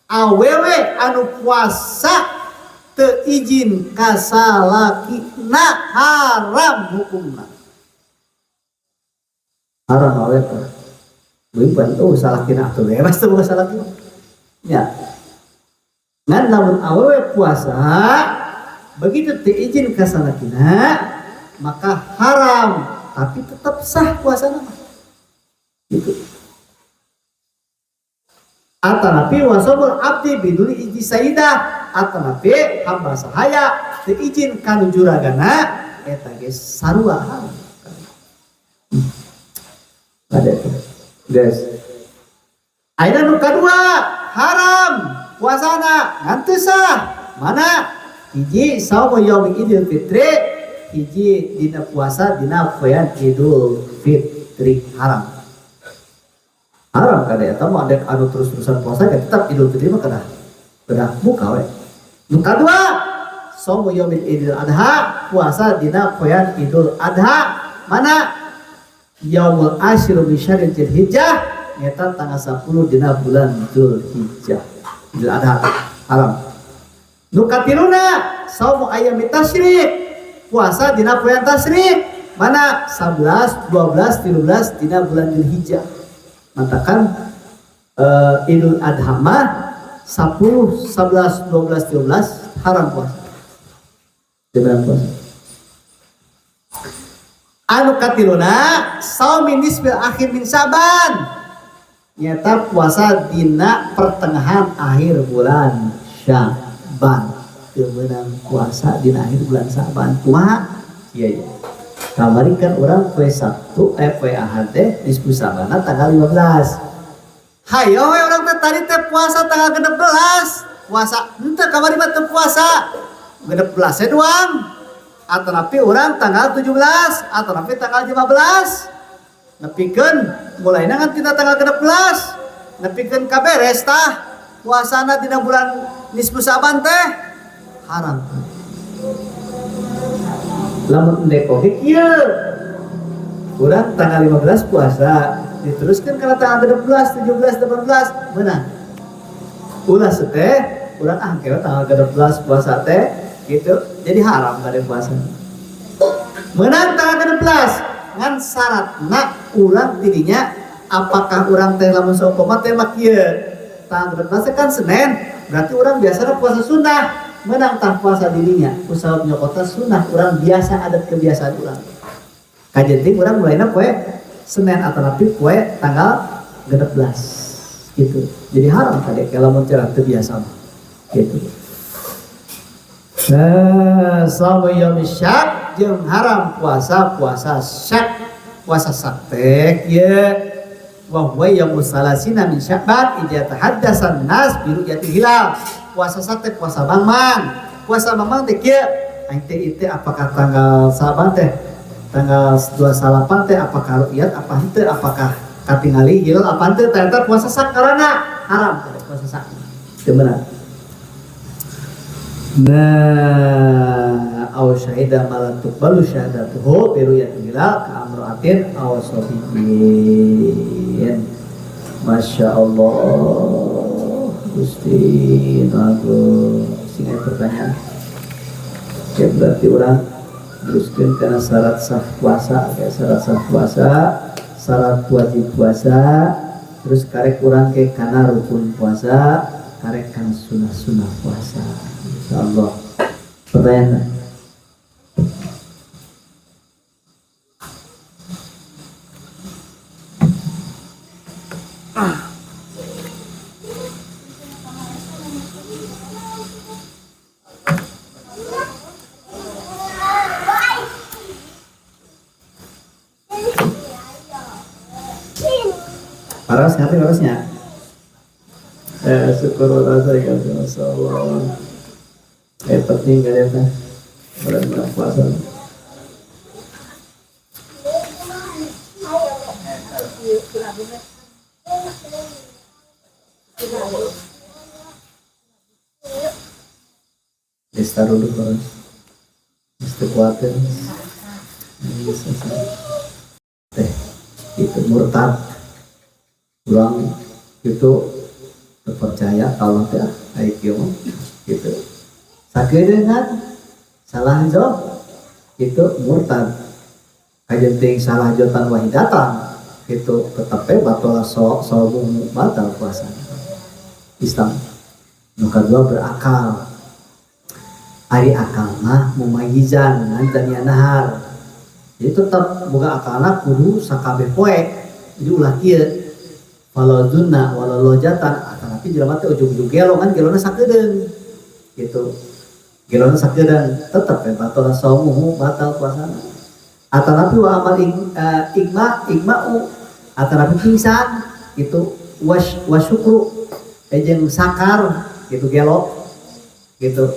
awewe anu puasa teu izin ka salakina haram hukumna. Haram awewe teh. Beun salakina atuh bebas teu boga salakina. Ya. Ngan lamun awewe puasa begitu teu izin ka salakina maka haram tapi tetap sah puasana mah. Gitu. Atanapi wasabul abdi biduni izni sayyidah, atanapi hamba sahaya teu izin kanu juragana eta ge sarua haram. Ada itu. Guys. Ayeuna nu kadua haram puasana ngan teu sah. Mana? Hiji saumu yaumil idul fitri, hiji dina puasa dina poean Idul Fitri haram. Haram kada eta mah adek anu terus-terusan puasa kan tetap Idul Fitri mah kada buka we. Nu kadua saumu yaumil idul adha, puasa dina poean Idul Adha. Mana? Yaumul asyru min syarril dzulhijjah, eta tanggal 10 dina bulan Dzulhijjah. Idul Adha haram. Nu katiluna saumu ayyamit tasyrik, puasa dina poean tasyrik. Mana? 11, 12, 13 dina bulan Dzulhijjah. Matakan Idul Adha mah 10, 11, 12, 13 haram puasa. Haram puasa. Anu katiluna saum nisbil akhir min Syaban, nyata puasa dina pertengahan akhir bulan Syaban. Kemenang puasa dina akhir bulan Syaban kumaha? Iya. Kamari kan orang poe Sabtu poe Ahad teh nisbu Syabana tanggal 15. Hayo we urang teh tadi teh puasa tanggal 16. Puasa henteu kamari mah teu puasa. 16 doang. Atau napi orang tanggal 17 atau napi tanggal 15 nepikeun mulainya kan tina tanggal 16 nepikeun kaberes tah puasana dina bulan nisfu Syaban teh haram. Lamun endek oge kieu urang tanggal 15 puasa diteruskeun kana tanggal 16 17 18 beunang ulah teh urang kira tanggal 16 puasa teh gitu, jadi haram kada puasa. Menang tanggal 16 ngan syaratna urang tidinya apakah urang teh lamun saumpama teh mah kieu tanggal 16 kan Senin berarti urang biasana puasa sunnah. Menang tah puasa dirinya usaha nyokota sunnah urang biasa adat kebiasaan urang. Kajenting urang mulainya poe Senin atau napi poe tanggal 16 gitu. Jadi haram kade lamun cara teu biasa gitu. Saum yaum syak jeung haram puasa syak puasa saktek ya wa huwa yaumul salasina min Sya'ban idza tahaddatsan nas bi ru'yatil hilal. Puasa saktek puasa mangmang teh kieu aing teh itu apakah tanggal Saban teh tanggal 28 teh apakah ru'yat apa henteu apakah katingali hilal apa henteu ternyata puasa sak karana haram puasa sak teu benar. Nah, aw syahida malan tuqbalu syahadatuhu bi ru'yatil hilal ka amra'atin aw sabiyin. Masya Allah Gusti Nago sing pertanyaan. Ya berarti orang teruskeun kana syarat sah puasa, syarat sah puasa syarat wajib puasa, terus karek kurang ke kana rukun puasa, karek kana sunah puasa. Insyaallah. Pertanyaan. Paras ngerti parasnya? Syukurullah saya masyaallah. Penting gak ya teh? Bulan puasa. Taruh dulu paras. Mesti kuatir. Teh itu murtad. Ulang itu terpercaya kalau teh aikieu gitu. Sakedeungan salah jo itu murtad. Kajenting salah jotan wahidatan itu tetep batal sobung batal puasa. Islam nu kadua berakal. Ari akal mah mumayizan ngan nahar. Jadi tetap boga akalna kudu sakabeh poe. Jadi ulah kieu. Walau zunna walau lojatan tapi jelema teh ujug-ujug gelo kan gelona sakedeung gitu. Gelona sakedeung tetep batal saumuhu batal puasana. Atanapi wa amal igma'u atanapi pingsan itu wasyukru jeung sakar gitu gelo gitu.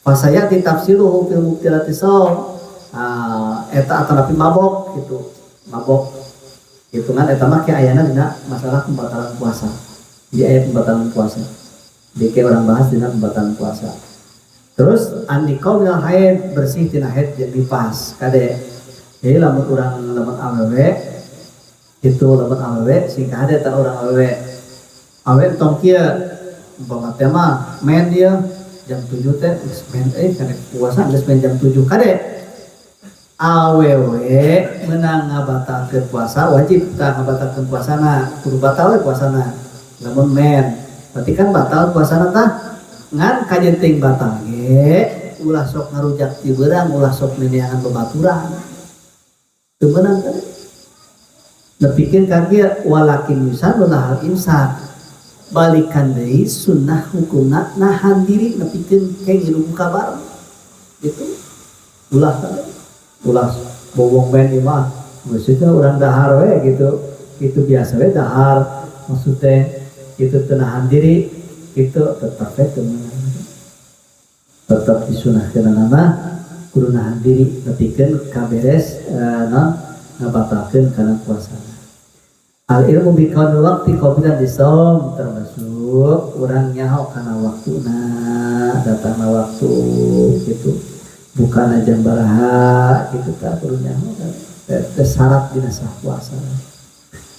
Pasaya ditafsiruhu fil mubtilati shaum eta atanapi mabok gitu. Mabok hitungan eta mah ke ayana dina masalah pembatalan puasa. Di ayat pembatalan puasa. Dike orang bahas dina pembatalan puasa. Terus andikau minal haid bersih tina haid jeung dipas kade. Jadi lamun awewe itu lamun awewe sing kade ta urang awewe. Awewe tong kieu umpama teh mah men dia jam 7 teh geus men kade puasa geus men jam 7 kade. Awewe menang ngabatalkeun puasa wajib tah ngabatalkeun puasana kudu batal we puasana lamun men berarti kan batal puasana tah ngan kajenting batal ge ulah sok ngarujak ti beurang ulah sok neneangan babaturan teu meunang kan nepikeun ka kieu walakin yusan ulah imsak balikan deui sunnah hukumna nahan diri nepikeun ke ngilu kabar gitu ulah kan ulah bobong men imah maksudnya orang dahar we gitu itu biasa we dahar maksudnya itu tenahan diri itu tetap we tetap disunahkeun nama kudu nahan diri nepikeun kaberes ngabatalkeun kana puasa. Al ilmu bi qaul waqti qabilan disom termasuk urang nyaho kana waktuna datangna waktu gitu. Bukan aja baraha gitu tak perlunya syarat dina sah puasa.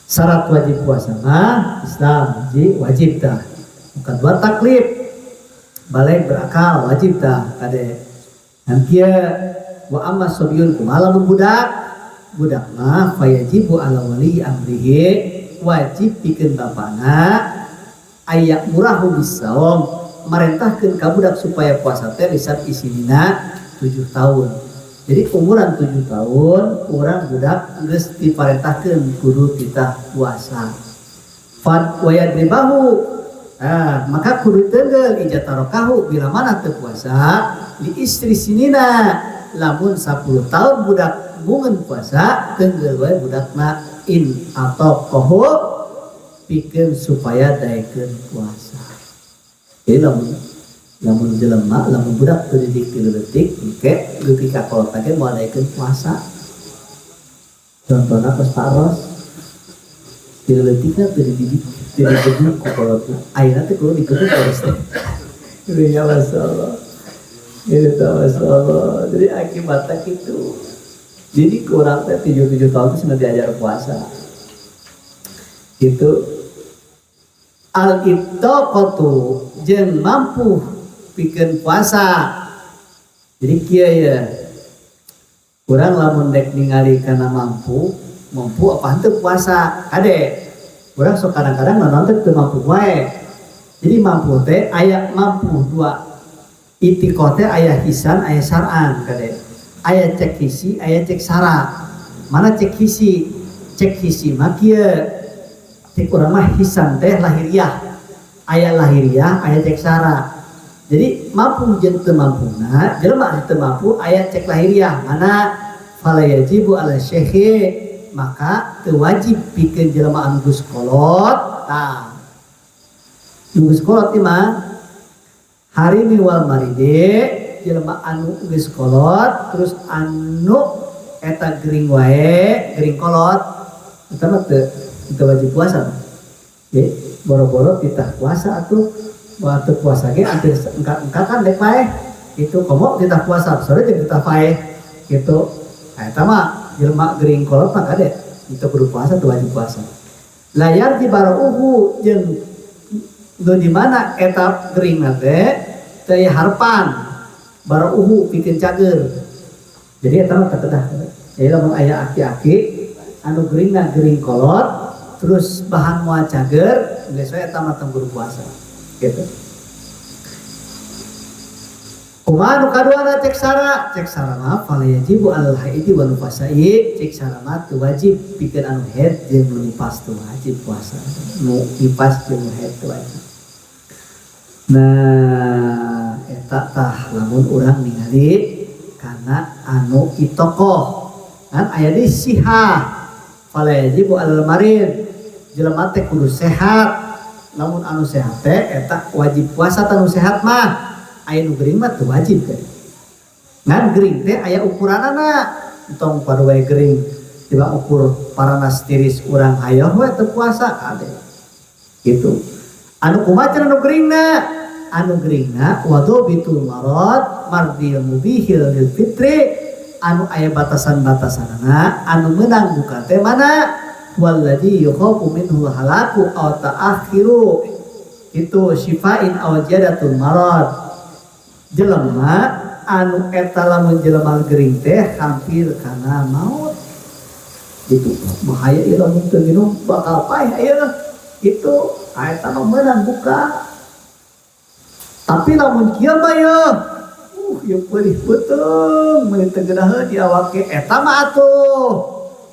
Syarat wajib puasa mah Islam wajib dah. Bukan buat taklif. Balik berakal wajib dah kade. Dan kia wa amma sabyun kumaha budak mah fayajibu ala wali amrihi wajib pikeun bapana ayak murahu bisawm marentahkeun ka budak supaya puasa teh lisan isinina 7 tahun. Jadi umuran 7 tahun urang budak geus diparentahkeun kudu titah puasa. Fad wa yadribahu maka kudu teungeul ijatarokahu bila mana teu puasa li istri sinina lamun 10 tahun budak bungeun puasa teungeul we budakna in atau koho pikeun supaya daekeun puasa. Jadi lamun jelema lamun budak teu didik 3 detik engke leutik ka kolot teh moal daekeun puasa. Contohna pas taros 3 detikna teu didik ku kolot. Ayeuna teh kudu dikeun terus teh. Ya masyaallah. Ini masyaallah. Jadi akibatnya gitu. Jadi kurang teh 7 tahun itu sudah diajar puasa. Gitu. Al-ittaqatu jeung mampu pikeun puasa. Jadi kieu ya. Urang lamun dek ningali kana mampu mampu apa henteu puasa kade urang sok kadang-kadang nonton teu mampu wae jadi mampu teh aya mampu dua itikoh teh aya hisan aya syar'an kade aya cek hisi aya cek sara mana cek hisi mah kieu cek urang mah hisan teh lahiriah aya lahiriah aya cek sara jadi mampu jeung teu mampuna jelema teu mampu aya cek lahiriah mana fala yajibu ala syekhi maka teu wajib pikeun jelema anu geus kolot tah nu geus kolot ieu mah hari wal maride jelema anu geus kolot terus anu eta gering wae gering kolot eta mah teu wajib puasa ye boro-boro titah puasa atuh waktu puasa ge hampir engka-engkakan dek pae itu komo titah puasa sore jeung titah pae gitu eta mah jelema gering kolot mah kade itu kudu puasa teu wajib puasa layar di barouhu jeung nu di mana eta gering teh teu aya harpan barouhu pikeun cager jadi eta mah teu kedah jadi lamun aya aki-aki anu geringna gering kolot terus bahan moal cager geus we eta mah teu kudu puasa gitu. Kumaha nu kaduana cek sara mah fala yajibu alal haidi wa nufasai cek sara mah teu wajib pikeun anu haid jeung nu nifas teu wajib puasa nu nifas jeung nu haid teu wajib. Nah eta tah lamun urang ningali kana anu itokoh kan aya di sihah fala yajibu alal marid jelema teh kudu sehat lamun anu sehat teh eta wajib puasa tanu sehat mah aya nu gering mah teu wajib teh ngan gering teh aya ukuranana entong pada wae gering tiba ukur paranas tiris urang hayoh we teu puasa kade gitu anu kumaha cenah anu geringna wadu bitul marad mardil mubihil lil fitri anu aya batasan-batasanana anu meunang buka teh mana walladzi yukhafu minhu halaku aw ta'akhiru itu syifain aw jadatul marad jelema anu eta lamun jelema gering teh hampir kana maut itu bahaya ieu lamun teu minum bakal paeh aya itu eta mah meunang buka tapi lamun kieu mah ieu peulih beuteung meuli teu geudaheun di awak ge eta mah atuh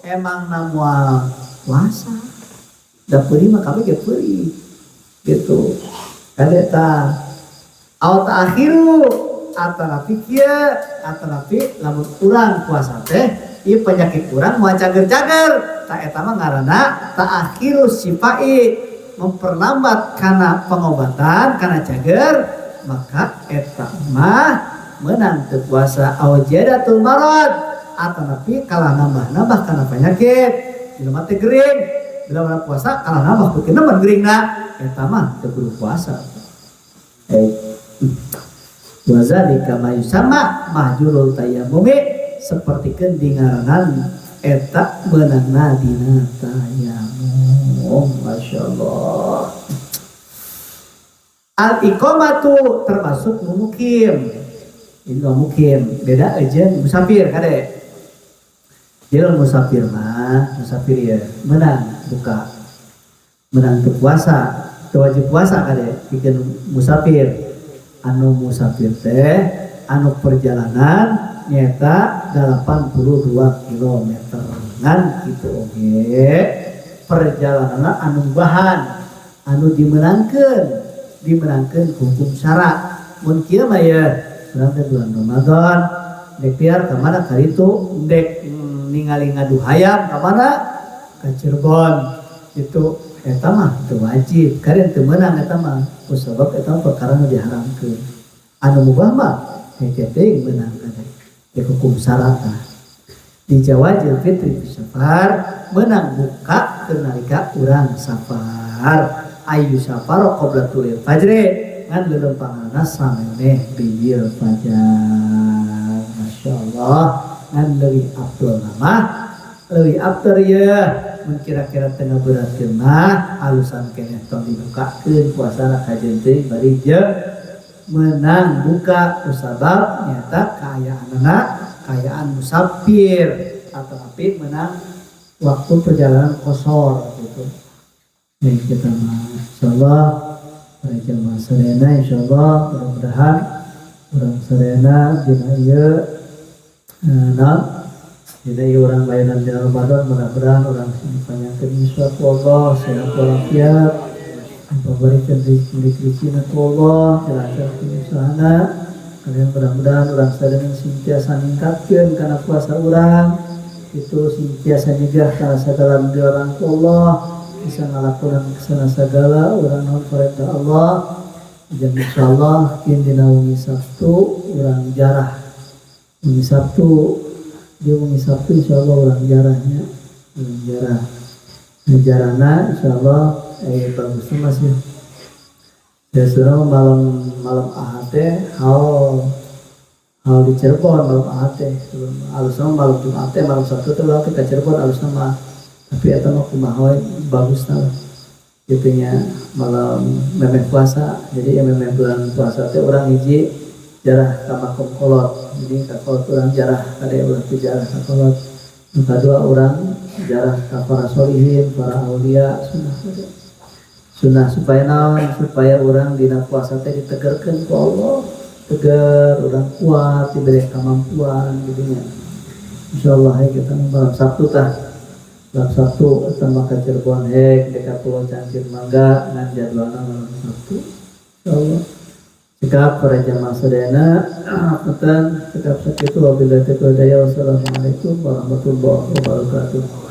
emang namual puasa da peulih mah kabeh ge peulih gitu kan eta aw ta'akhiru atanapi kieu atanapi lamun urang puasa teh ieu penyakit urang moal cager-cager ta eta mah ngaranna ta'akhiru sifai memperlambat kana pengobatan kana cager maka eta mah meunang teu puasa aw jadatul marad atanapi kalah nambah-nambah kana penyakit jelema teh gering bila puasa kalah nambah pikeun nemen geringna eta mah teu kudu puasa wa zalika ma yusamma mahjurul tayammumi sapertikeun dingaranan eta beunangna dina tayammum masyaallah al iqamatu termasuk mukim ini mukim beda jeung musafir kade jeung musafir mah musafir ya menang buka menang teu puasa teu wajib puasa kade pikeun musafir anu musafir teh anu perjalanan nyata 82 km ngan kitu oge perjalanan anu bahan anu dimenangkeun hukum syara mun kieu mah ya urang teh bulan Ramadan dek piar ka mana karitu dek ningali ngadu hayam ka mana ka Cirebon itu eta mah teu wajib karen teu meunang eta mah kusabab eta perkara nu diharamkeun anu mubah mah hege teuing meunang kana di hukum syara tah di jawazil fitri fi safar meunang buka keur nalika urang safar ayu safar qabla tulil fajri ngan leuleumpanganna samemeh bijil fajar masyaallah ngan leuwih afdol mah leuwih afdol ya mun kira-kira tengah beratkeun mah alusan keneh tong dibukakeun puasana kajeun teuing bari jeung meunang buka kusabab nyata kaayaanna kaayaan musafir atapi meunang waktu perjalanan kosor gitu. Jadi kita insyaallah pada jamaah sadayana insyaallah mudah-mudahan urang sadayana dina ieu dina ieu urang bayanan dina Ramadan mudah-mudahan urang dipanjangkeun suatu Allah sehat walafiat memberikan rezeki Allah dilancarkeun usahana kalian mudah-mudahan urang sadayana senantiasa ningkatkeun kana puasa urang itu senantiasa nyegah kana sagala orang Allah bisa ngalakukan kesana segala orang non perintah Allah dan insyaallah dina wengi Sabtu orang jarah wengi Sabtu insyaallah orang jarahnya jarahna insyaallah bagus masih biasanya malam Ahad hal di Cirebon malam Ahad alusna malam Jumat malam Sabtu teh ulah kita Cirebon alusna mah tapi eta mah kumaha bagus lah gitunya malam memeh puasa jadi memeh bulan puasa teh urang hiji jarah ka makom kolot jadi ka kolot urang jarah kade ulah teh jarah ka kolot nu kadua urang jarah ka para sholihin para aulia sunah supaya naon supaya urang dina puasa teh ditegerkeun ku Allah tegar urang kuat diberi kemampuan gitunya insyaallah kita malam Sabtu tah malam Sabtu tambah ke Cirebon dekat Pulau Cangkir Mangga ngan jadwalna malam Sabtu insyaallah sikap para jamaah sadayana punten sikap sakitu wabillahi taufiq wal hidayah wassalamualaikum warahmatullahi wabarakatuh.